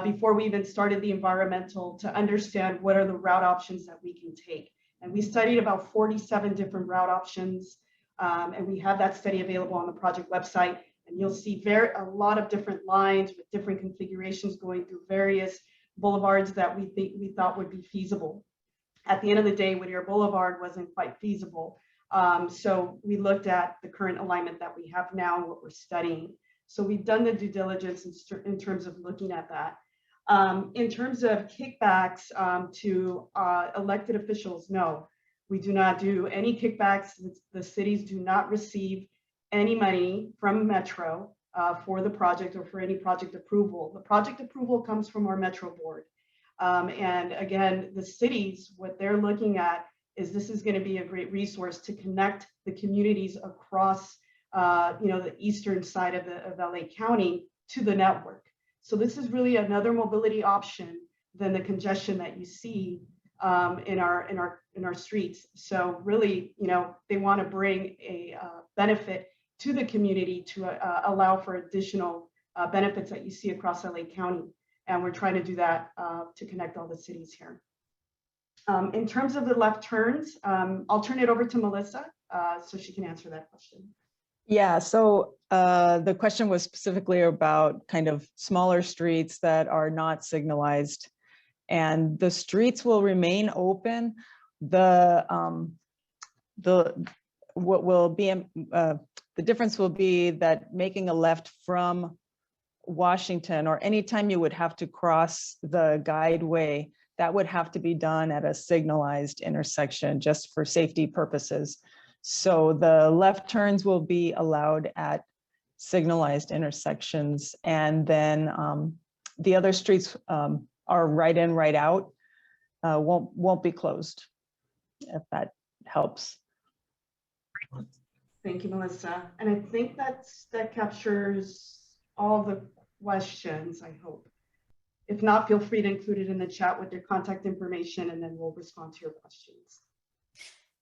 before we even started the environmental to understand what are the route options that we can take. And we studied about 47 different route options, and we have that study available on the project website. And you'll see a lot of different lines with different configurations going through various boulevards that we thought would be feasible. At the end of the day, Whittier Boulevard wasn't quite feasible. So we looked at the current alignment that we have now and what we're studying. So we've done the due diligence in terms of looking at that. In terms of kickbacks to elected officials, no, we do not do any kickbacks. The cities do not receive any money from Metro for the project or for any project approval. The project approval comes from our Metro board. And again, the cities, what they're looking at is this is going to be a great resource to connect the communities across the eastern side of LA County to the network. So this is really another mobility option than the congestion that you see in our streets. So really, they want to bring a benefit to the community to allow for additional benefits that you see across LA County. And we're trying to do that to connect all the cities here. In terms of the left turns, I'll turn it over to Melissa so she can answer that question. Yeah, so the question was specifically about kind of smaller streets that are not signalized, and the streets will remain open. The difference will be that making a left from Washington, or anytime you would have to cross the guideway, that would have to be done at a signalized intersection just for safety purposes. So the left turns will be allowed at signalized intersections, and then the other streets are right in, right out, won't be closed, if that helps. Thank you, Melissa. And I think that captures all the questions, I hope. If not, feel free to include it in the chat with your contact information, and then we'll respond to your questions.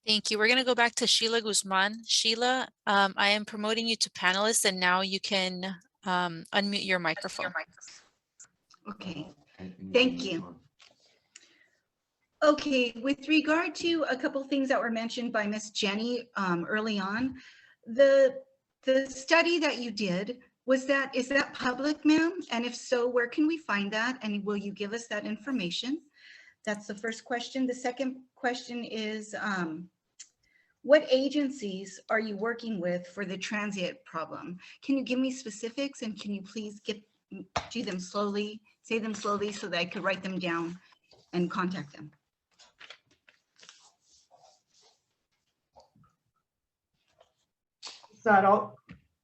Thank you. We're going to go back to Sheila Guzman. Sheila, I am promoting you to panelist, and now you can unmute your microphone. Okay, thank you. Okay, with regard to a couple things that were mentioned by Miss Jenny early on, the study that you did, is that public, ma'am? And if so, where can we find that? And will you give us that information? That's the first question. The second question is, what agencies are you working with for the transient problem? Can you give me specifics, and can you please do them slowly, say them slowly so that I could write them down and contact them? So I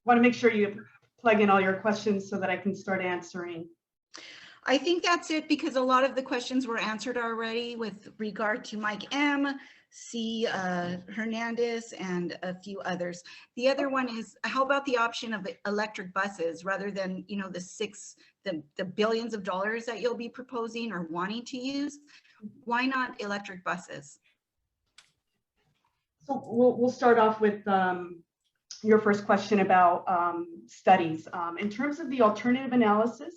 want to make sure you plug in all your questions so that I can start answering. I think that's it, because a lot of the questions were answered already with regard to Mike M., C. Hernandez, and a few others. The other one is, how about the option of electric buses rather than, the billions of dollars that you'll be proposing or wanting to use? Why not electric buses? So we'll start off with your first question about studies. In terms of the alternative analysis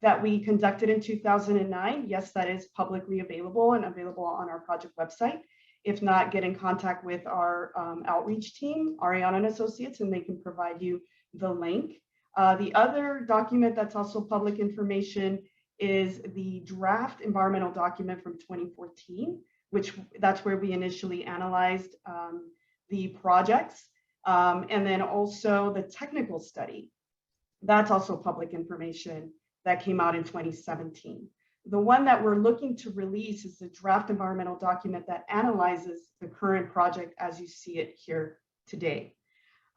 that we conducted in 2009, yes, that is publicly available and available on our project website. If not, get in contact with our outreach team, Ariana and Associates, and they can provide you the link. The other document that's also public information is the draft environmental document from 2014, that's where we initially analyzed the projects. And then also the technical study. That's also public information that came out in 2017. The one that we're looking to release is the draft environmental document that analyzes the current project as you see it here today.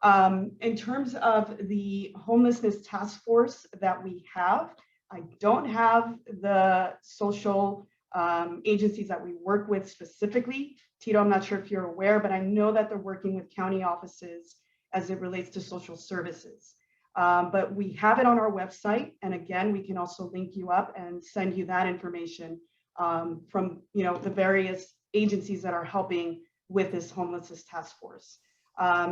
In terms of the homelessness task force that we have, I don't have the social agencies that we work with specifically. Tito, I'm not sure if you're aware, but I know that they're working with county offices as it relates to social services. But we have it on our website. And again, we can also link you up and send you that information from the various agencies that are helping with this homelessness task force.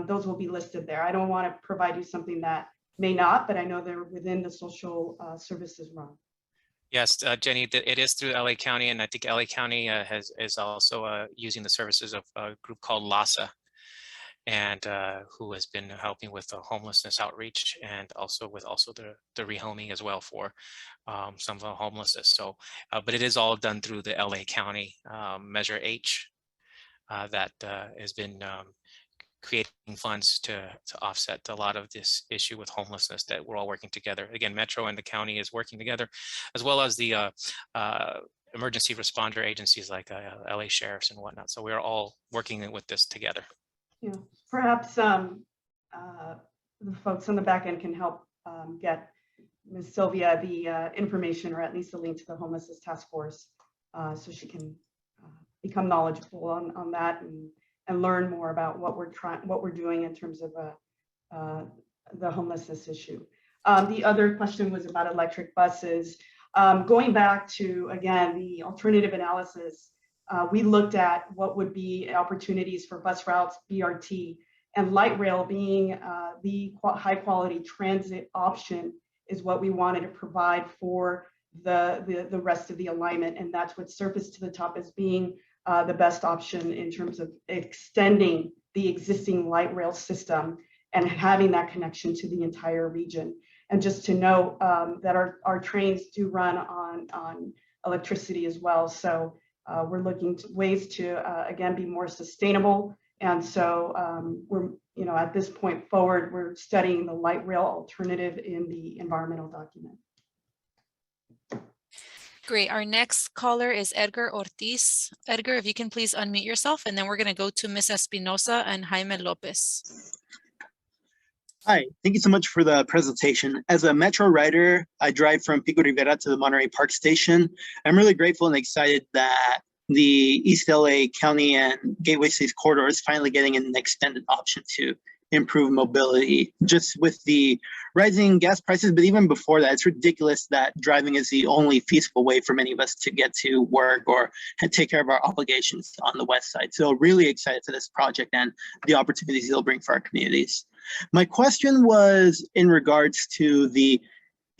Those will be listed there. I don't want to provide you something that may not, but I know they're within the social services realm. Yes, Jenny, it is through LA County, and I think LA County is also using the services of a group called LASA, and who has been helping with the homelessness outreach and also with the rehoming as well for some of the homelessness. So, but it is all done through the LA County Measure H that has been creating funds to offset a lot of this issue with homelessness, that we're all working together. Again, Metro and the county is working together, as well as the emergency responder agencies like LA Sheriffs and whatnot. So we're all working with this together. Yeah, perhaps the folks on the back end can help get Ms. Sylvia the information, or at least a link to the homelessness task force, so she can become knowledgeable on that and learn more about what we're doing in terms of the homelessness issue. The other question was about electric buses. Going back to, again, the alternative analysis, we looked at what would be opportunities for bus routes, BRT, and light rail being the high quality transit option is what we wanted to provide for the rest of the alignment. And that's what surfaced to the top as being the best option in terms of extending the existing light rail system and having that connection to the entire region. And just to note that our trains do run on electricity as well. So we're looking to ways to, again, be more sustainable. And so we're, at this point forward, we're studying the light rail alternative in the environmental document. Great. Our next caller is Edgar Ortiz. Edgar, if you can please unmute yourself, and then we're going to go to Ms. Espinosa and Jaime Lopez. Hi, thank you so much for the presentation. As a Metro rider, I drive from Pico Rivera to the Monterey Park Station. I'm really grateful and excited that the East LA County and Gateway Cities corridor is finally getting an extended option to improve mobility. Just with the rising gas prices, but even before that, it's ridiculous that driving is the only feasible way for many of us to get to work or take care of our obligations on the west side. So really excited for this project and the opportunities it'll bring for our communities. My question was in regards to the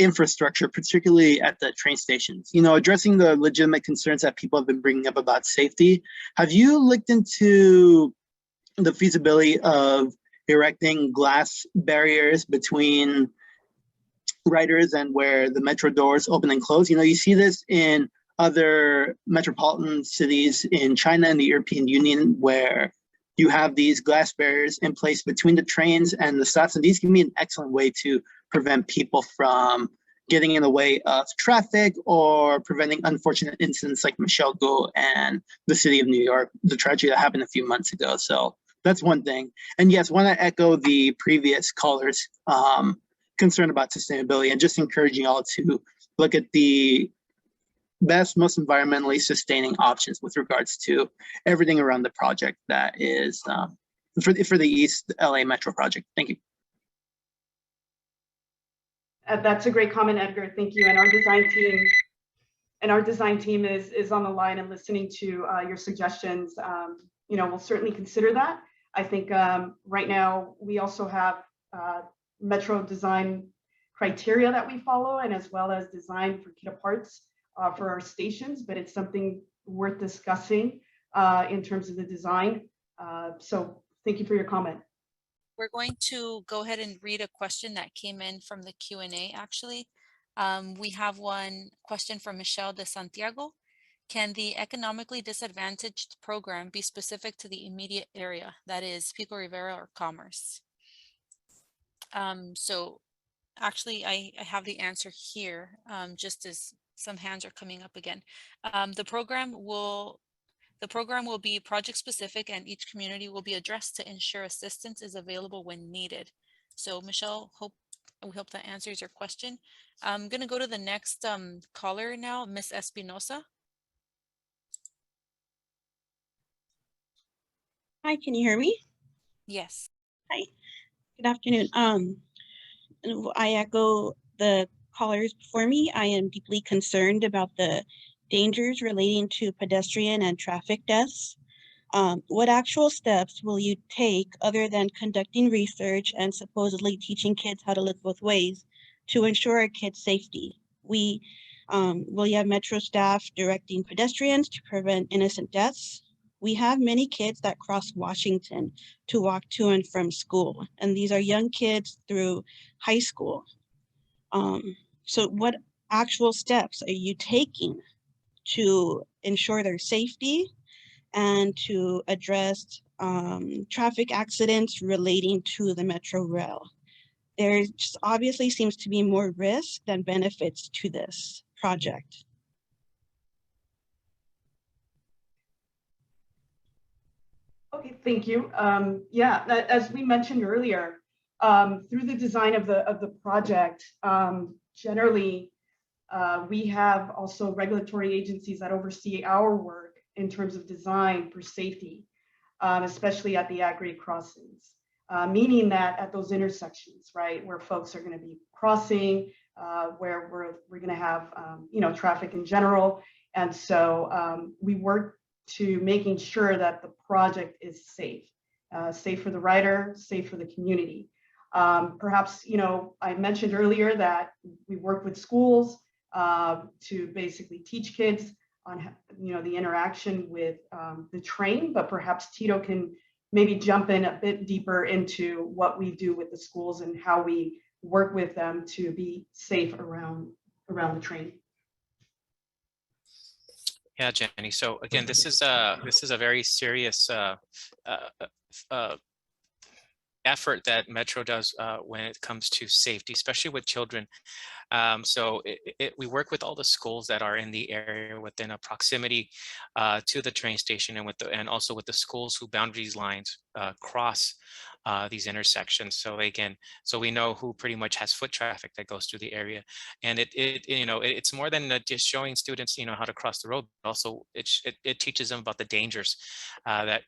infrastructure, particularly at the train stations, addressing the legitimate concerns that people have been bringing up about safety. Have you looked into the feasibility of erecting glass barriers between riders and where the metro doors open and close? You see this in other metropolitan cities in China and the European Union, where you have these glass barriers in place between the trains and the stops. And these can be an excellent way to prevent people from getting in the way of traffic or preventing unfortunate incidents like Michelle Gu and the city of New York, the tragedy that happened a few months ago. So that's one thing. And yes, want to echo the previous callers' concern about sustainability and just encouraging y'all to look at the best, most environmentally sustaining options with regards to everything around the project that is for the East LA Metro project. Thank you. That's a great comment, Edgar. Thank you. And our design team is on the line and listening to your suggestions. We'll certainly consider that. I think right now we also have Metro design criteria that we follow, and as well as design for kit parts for our stations, but it's something worth discussing in terms of the design. So thank you for your comment. We're going to go ahead and read a question that came in from the Q&A, actually. We have one question from Michelle de Santiago. Can the economically disadvantaged program be specific to the immediate area, that is Pico Rivera or Commerce? So actually, I have the answer here, just as some hands are coming up again. The program will be project specific, and each community will be addressed to ensure assistance is available when needed. So Michelle, we hope that answers your question. I'm going to go to the next caller now, Miss Espinosa. Hi, can you hear me? Yes. Hi, good afternoon. I echo the callers before me. I am deeply concerned about the dangers relating to pedestrian and traffic deaths. What actual steps will you take other than conducting research and supposedly teaching kids how to look both ways to ensure our kids' safety? Will you have Metro staff directing pedestrians to prevent innocent deaths? We have many kids that cross Washington to walk to and from school, and these are young kids through high school. So what actual steps are you taking to ensure their safety and to address traffic accidents relating to the Metro Rail? There just obviously seems to be more risk than benefits to this project. Okay, thank you. Yeah, as we mentioned earlier, through the design of the project, generally, we have also regulatory agencies that oversee our work in terms of design for safety, especially at the ag-grade crossings, meaning that at those intersections, right, where folks are going to be crossing, where we're going to have, traffic in general. And so we work to making sure that the project is safe, safe for the rider, safe for the community. Perhaps, I mentioned earlier that we work with schools to basically teach kids on, the interaction with the train, but perhaps Tito can maybe jump in a bit deeper into what we do with the schools and how we work with them to be safe around the train. Yeah, Jenny. So again, this is a very serious effort that Metro does when it comes to safety, especially with children. So we work with all the schools that are in the area within a proximity to the train station, and also with the schools who boundaries lines cross these intersections. So again, so we know who pretty much has foot traffic that goes through the area, and it's more than just showing students how to cross the road. Also, it teaches them about the dangers that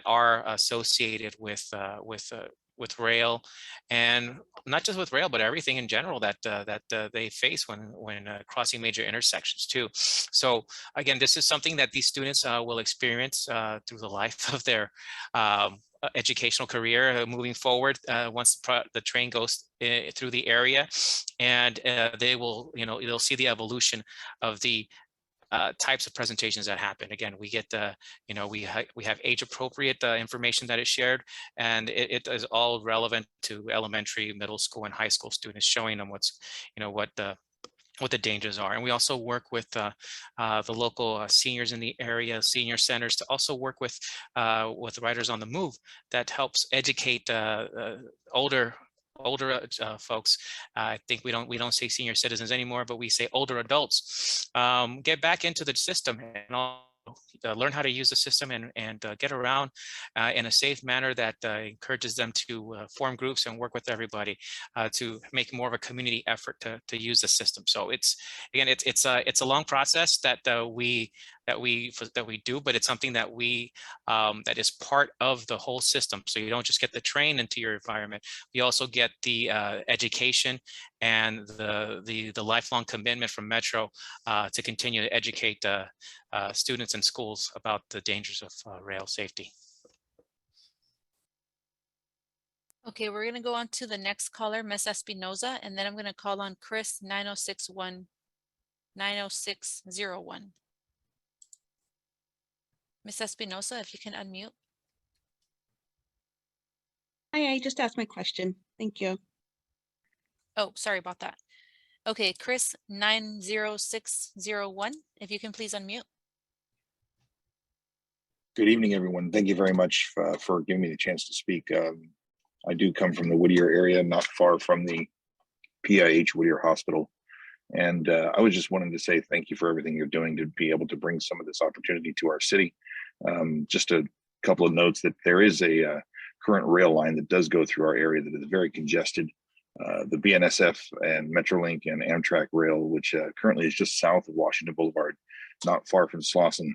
are associated with rail, and not just with rail, but everything in general that they face when crossing major intersections too. So again, this is something that these students will experience through the life of their educational career moving forward once the train goes through the area, and they will, they'll see the evolution of the types of presentations that happen. Again, we get we have age appropriate information that is shared, and it is all relevant to elementary, middle school, and high school students, showing them what the dangers are. And we also work with the local seniors in the area, senior centers, to also work with Riders on the Move that helps educate older folks. I think we don't say senior citizens anymore, but we say older adults. Get back into the system and learn how to use the system and get around in a safe manner that encourages them to form groups and work with everybody to make more of a community effort to use the system. So it's a long process that we do, but it's something that that is part of the whole system. So you don't just get the train into your environment. You also get the education and the lifelong commitment from Metro to continue to educate students and schools about the dangers of rail safety. Okay, we're going to go on to the next caller, Miss Espinosa, and then I'm going to call on Chris 9061 90601. Miss Espinosa, if you can unmute. Hi, I just asked my question. Thank you. Oh, sorry about that. Okay, Chris 90601, if you can please unmute. Good evening, everyone. Thank you very much for giving me the chance to speak. I do come from the Whittier area, not far from the PIH Whittier Hospital. And I was just wanting to say thank you for everything you're doing to be able to bring some of this opportunity to our city. Just a couple of notes that there is a current rail line that does go through our area that is very congested. The BNSF and Metrolink and Amtrak rail, which currently is just south of Washington Boulevard, not far from Slauson.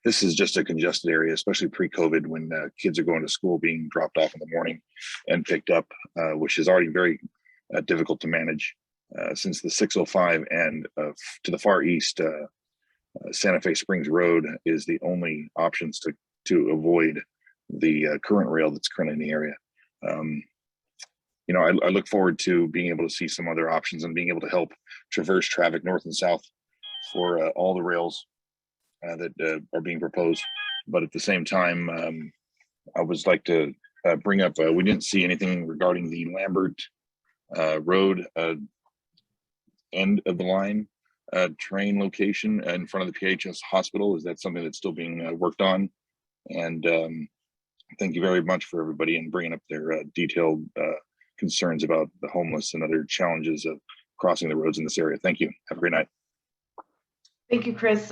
This is just a congested area, especially pre-COVID, when kids are going to school, being dropped off in the morning and picked up, which is already very difficult to manage. Since the 605 and to the far east, Santa Fe Springs Road is the only options to avoid the current rail that's currently in the area. You know, I look forward to being able to see some other options and being able to help traverse traffic north and south for all the rails that are being proposed. But at the same time, I would like to bring up, we didn't see anything regarding the Lambert Road end of the line train location in front of the PHS hospital. Is that something that's still being worked on? And thank you very much for everybody and bringing up their detailed concerns about the homeless and other challenges of crossing the roads in this area. Thank you. Have a great night. Thank you, Chris.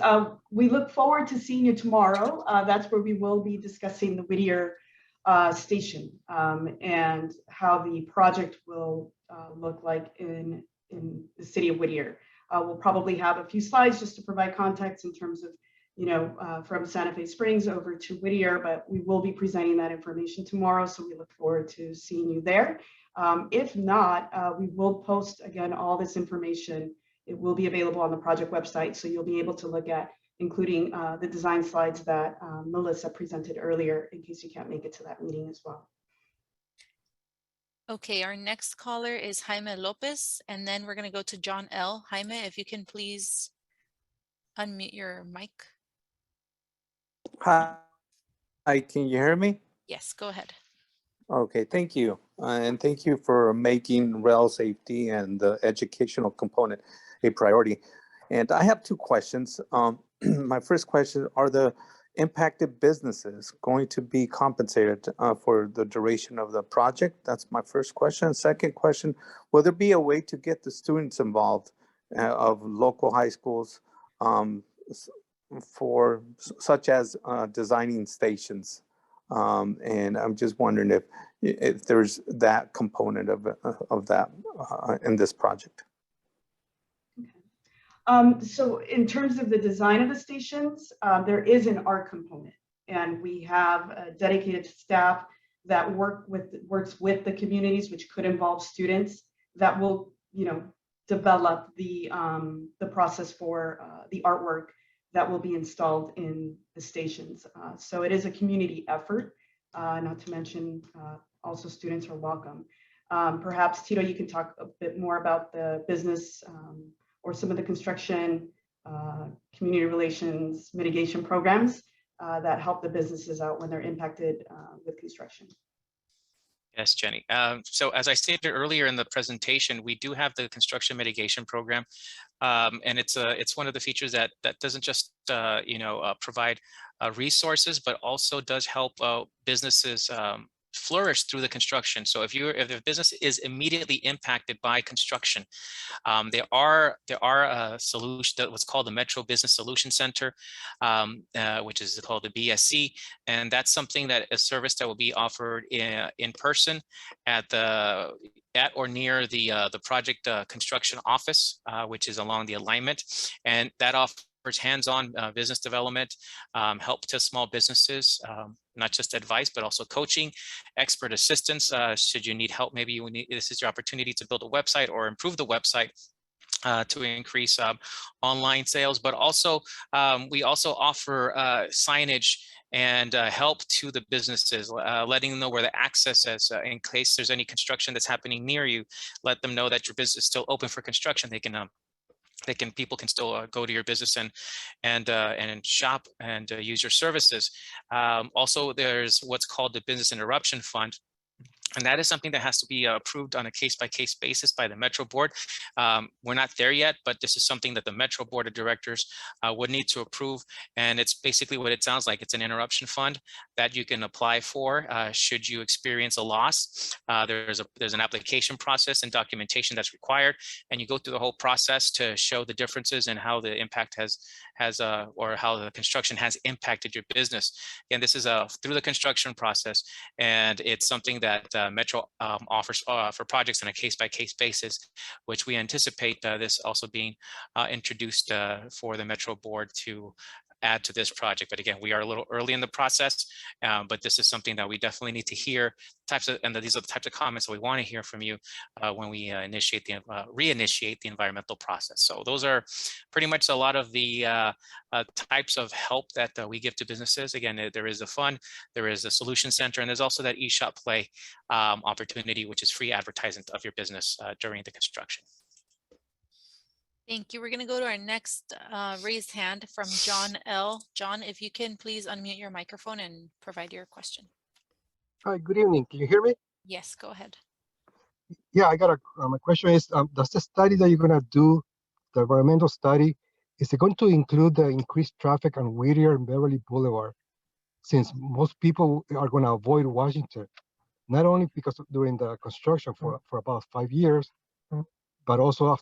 We look forward to seeing you tomorrow. That's where we will be discussing the Whittier station and how the project will look like in the city of Whittier. We'll probably have a few slides just to provide context in terms of, you know, from Santa Fe Springs over to Whittier, but we will be presenting that information tomorrow. So we look forward to seeing you there. If not, we will post again all this information. It will be available on the project website, so you'll be able to look at, including the design slides that Melissa presented earlier, in case you can't make it to that meeting as well. Okay, our next caller is Jaime Lopez, and then we're going to go to John L. Jaime, if you can please unmute your mic. Hi, can you hear me? Yes, go ahead. Okay, thank you. And thank you for making rail safety and the educational component a priority. And I have two questions. My first question, are the impacted businesses going to be compensated for the duration of the project? That's my first question. Second question, will there be a way to get the students involved of local high schools for such as designing stations? And I'm just wondering if there's that component of that in this project. So in terms of the design of the stations, there is an art component, and we have a dedicated staff that works with the communities, which could involve students that will, you know, develop the process for the artwork that will be installed in the stations. So it is a community effort, not to mention also students are welcome. Perhaps Tito, you can talk a bit more about the business or some of the construction, community relations, mitigation programs that help the businesses out when they're impacted with construction. Yes, Jenny. So as I stated earlier in the presentation, we do have the construction mitigation program, and it's one of the features that doesn't just provide resources, but also does help businesses flourish through the construction. So if the business is immediately impacted by construction, there are a solution that what's called the Metro Business Solution Center, which is called the BSC, and that's something that a service that will be offered in person at or near the project construction office, which is along the alignment, and that offers hands-on business development, help to small businesses, not just advice, but also coaching, expert assistance. Should you need help, maybe this is your opportunity to build a website or improve the website to increase online sales. But also, we also offer signage and help to the businesses, letting them know where the access is in case there's any construction that's happening near you. Let them know that your business is still open for construction. People can still go to your business and shop and use your services. Also, there's what's called the Business Interruption Fund, And that is something that has to be approved on a case-by-case basis by the Metro Board. We're not there yet, but this is something that the Metro Board of Directors would need to approve. And it's basically what it sounds like. It's an interruption fund that you can apply for should you experience a loss. There's an application process and documentation that's required, and you go through the whole process to show the differences and how the impact or how the construction has impacted your business. Again, this is through the construction process, and it's something that Metro offers for projects on a case-by-case basis, which we anticipate this also being introduced for the Metro Board to add to this project. But again, we are a little early in the process, but this is something that we definitely need to hear. These are the types of comments that we want to hear from you when we reinitiate the environmental process. So those are pretty much a lot of the types of help that we give to businesses. Again, there is a fund, there is a solution center, and there's also that eShop Play opportunity, which is free advertisement of your business during the construction. Thank you. We're going to go to our next raised hand from John L. John, if you can please unmute your microphone and provide your question. Hi, good evening. Can you hear me? Yes, go ahead. Yeah, I got my question is, does the study that you're going to do, the environmental study, is it going to include the increased traffic on Whittier and Beverly Boulevard? Since most people are going to avoid Washington, not only because during the construction for about 5 years, but also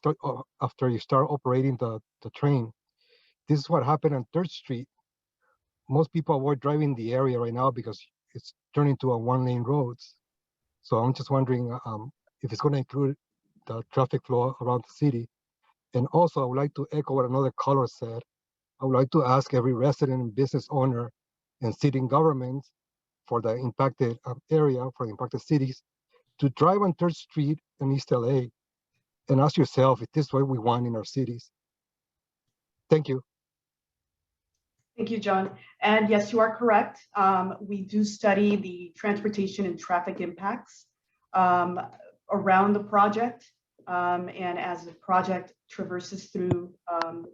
after you start operating the train. This is what happened on 3rd Street. Most people avoid driving the area right now because it's turning into a 1-lane roads. So I'm just wondering if it's going to include the traffic flow around the city. And also I would like to echo what another caller said. I would like to ask every resident and business owner and city governments for the impacted area, for the impacted cities, to drive on 3rd Street in East LA and ask yourself if this is what we want in our cities. Thank you. Thank you, John. And yes, you are correct. We do study the transportation and traffic impacts around the project. And as the project traverses through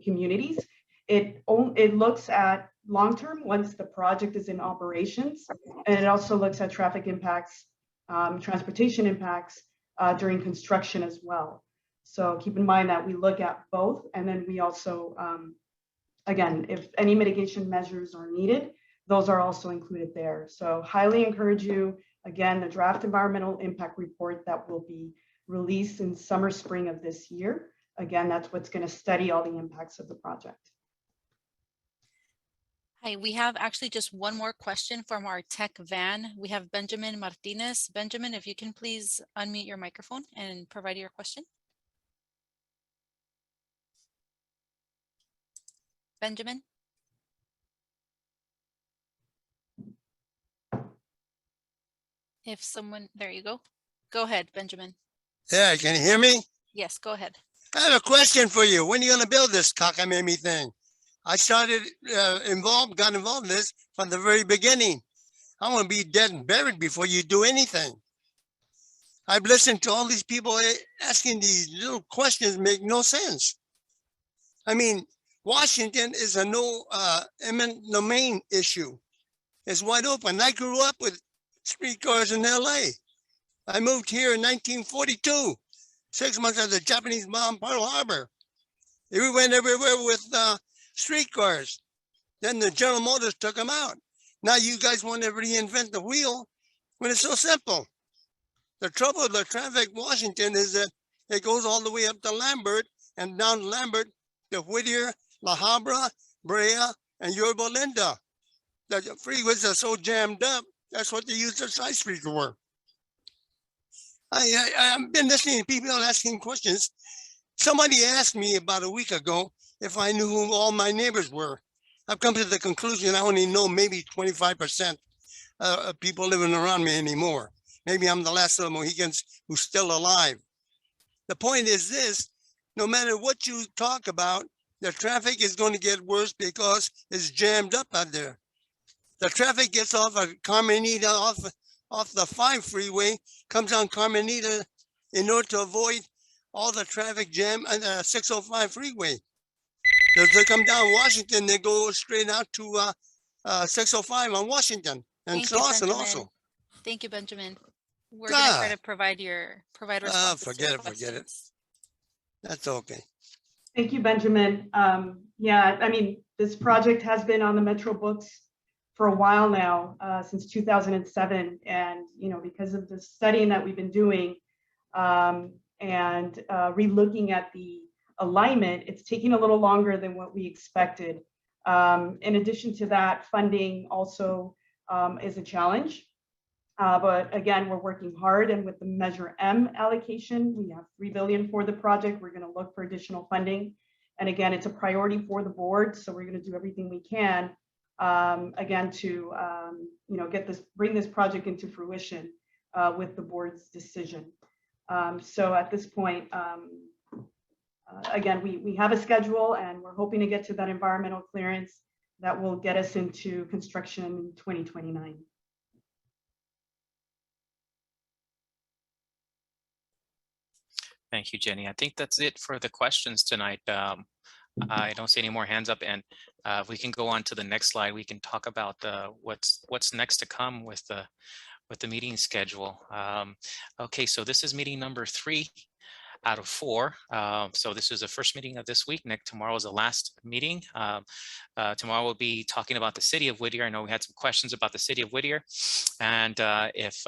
communities, it looks at long-term once the project is in operations. And it also looks at traffic impacts, transportation impacts during construction as well. So keep in mind that we look at both, and then we also, again, if any mitigation measures are needed, those are also included there. So highly encourage you, again, the draft environmental impact report that will be released in summer, spring of this year. Again, that's what's going to study all the impacts of the project. Hi, we have actually just one more question from our tech van. We have Benjamin Martinez. Benjamin, if you can please unmute your microphone and provide your question. Benjamin? If someone, there you go. Go ahead, Benjamin. Yeah, can you hear me? Yes, go ahead. I have a question for you. When are you going to build this cockamamie thing? I started got involved in this from the very beginning. I want to be dead and buried before you do anything. I've listened to all these people asking these little questions make no sense. I mean, Washington is a no eminent domain issue. It's wide open. I grew up with streetcars in LA. I moved here in 1942, 6 months after the Japanese bombed Pearl Harbor. We went everywhere with streetcars. Then the General Motors took them out. Now you guys want to reinvent the wheel when it's so simple. The trouble with the traffic in Washington is that it goes all the way up to Lambert and down Lambert to Whittier, La Habra, Brea, and Yorba Linda. The freeways are so jammed up, that's what they use the Icebreaker for. I've been listening to people asking questions. Somebody asked me about a week ago if I knew who all my neighbors were. I've come to the conclusion I only know maybe 25% of people living around me anymore. Maybe I'm the last of the Mohicans who's still alive. The point is this, no matter what you talk about, the traffic is going to get worse because it's jammed up out there. The traffic gets off of Carmenita, off the 5 freeway, comes on Carmenita in order to avoid all the traffic jam on the 605 freeway. If they come down Washington, they go straight out to 605 on Washington and Slauson also. Thank you, Benjamin. we're gonna try Ah, to provide responses to forget your it, forget it. questions. That's okay. Thank you, Benjamin. Yeah, I mean, this project has been on the Metro books for a while now, since 2007. And, you know, because of the studying that we've been doing and re-looking at the alignment, it's taking a little longer than what we expected. In addition to that, funding also is a challenge. But again, we're working hard, and with the Measure M allocation, we have $3 billion for the project. We're going to look for additional funding. And again, it's a priority for the board, so we're going to do everything we can, again, to you know, bring this project into fruition with the board's decision. So at this point, again, we have a schedule, and we're hoping to get to that environmental clearance that will get us into construction in 2029. Thank you, Jenny. I think that's it for the questions tonight. I don't see any more hands up, and if we can go on to the next slide, we can talk about what's next to come with the meeting schedule. Okay, so this is meeting number 3 out of 4. So this is the first meeting of this week. Tomorrow is the last meeting. Tomorrow we'll be talking about the city of Whittier. I know we had some questions about the city of Whittier, and if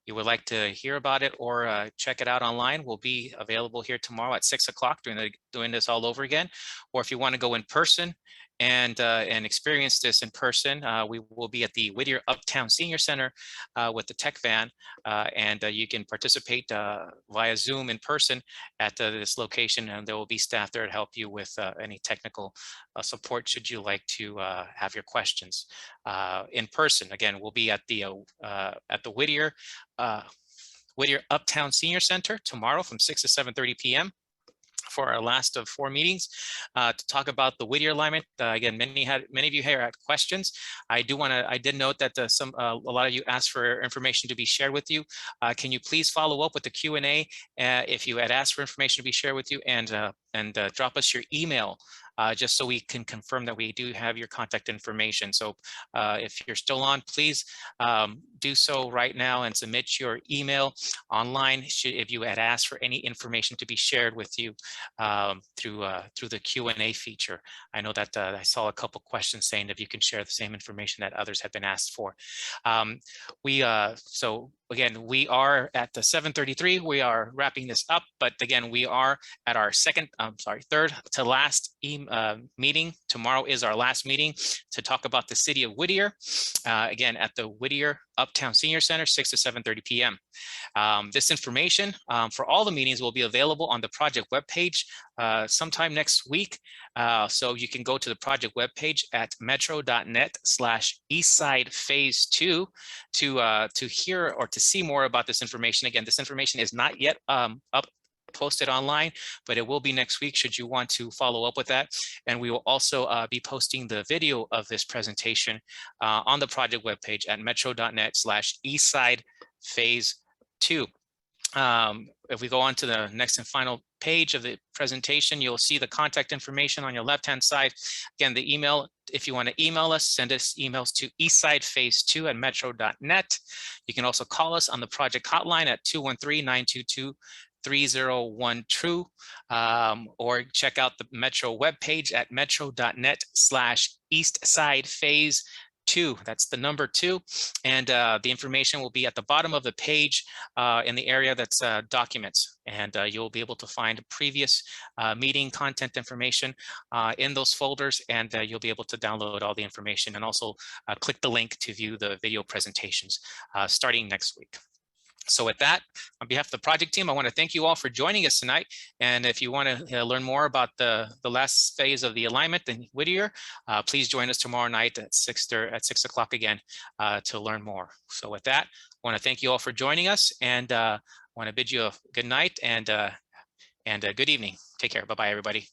you would like to hear about it or check it out online, we'll be available here tomorrow at 6 o'clock doing this all over again. Or if you want to go in person and experience this in person, we will be at the Whittier Uptown Senior Center with the tech van, and you can participate via Zoom in person at this location, and there will be staff there to help you with any technical support should you like to have your questions in person. Again, we'll be at the Whittier Uptown Senior Center tomorrow from 6 to 7:30 p.m. for our last of 4 meetings to talk about the Whittier alignment. Again, many of you here had questions. I did note that a lot of you asked for information to be shared with you. Can you please follow up with the Q&A if you had asked for information to be shared with you, and drop us your email just so we can confirm that we do have your contact information. So if you're still on, please do so right now and submit your email online if you had asked for any information to be shared with you through the Q&A feature. I know that I saw a couple questions saying if you can share the same information that others have been asked for. So again, we are at the 7:33. We are wrapping this up, but again, we are at our third to last meeting. Tomorrow is our last meeting to talk about the city of Whittier. Again, at the Whittier Uptown Senior Center, 6 to 7:30 p.m. This information for all the meetings will be available on the project webpage sometime next week. So you can go to the project webpage at metro.net/Eastside Phase 2 to hear or to see more about this information. Again, this information is not yet posted online, but it will be next week should you want to follow up with that. And we will also be posting the video of this presentation on the project webpage at metro.net/Eastside Phase 2. If we go on to the next and final page of the presentation, you'll see the contact information on your left-hand side. Again, the email, if you want to email us, send us emails to eastsidefase2@metro.net. You can also call us on the project hotline at 213-922-3012, or check out the Metro webpage at metro.net/Eastsidephase2. That's the number 2, and the information will be at the bottom of the page in the area that's documents, and you'll be able to find previous meeting content information in those folders, and you'll be able to download all the information and also click the link to view the video presentations starting next week. So with that, on behalf of the project team, I want to thank you all for joining us tonight. And if you want to learn more about the last phase of the alignment in Whittier, please join us tomorrow night at 6 o'clock again to learn more. So with that, I want to thank you all for joining us, and I want to bid you a good night and a good evening. Take care. Bye-bye, everybody.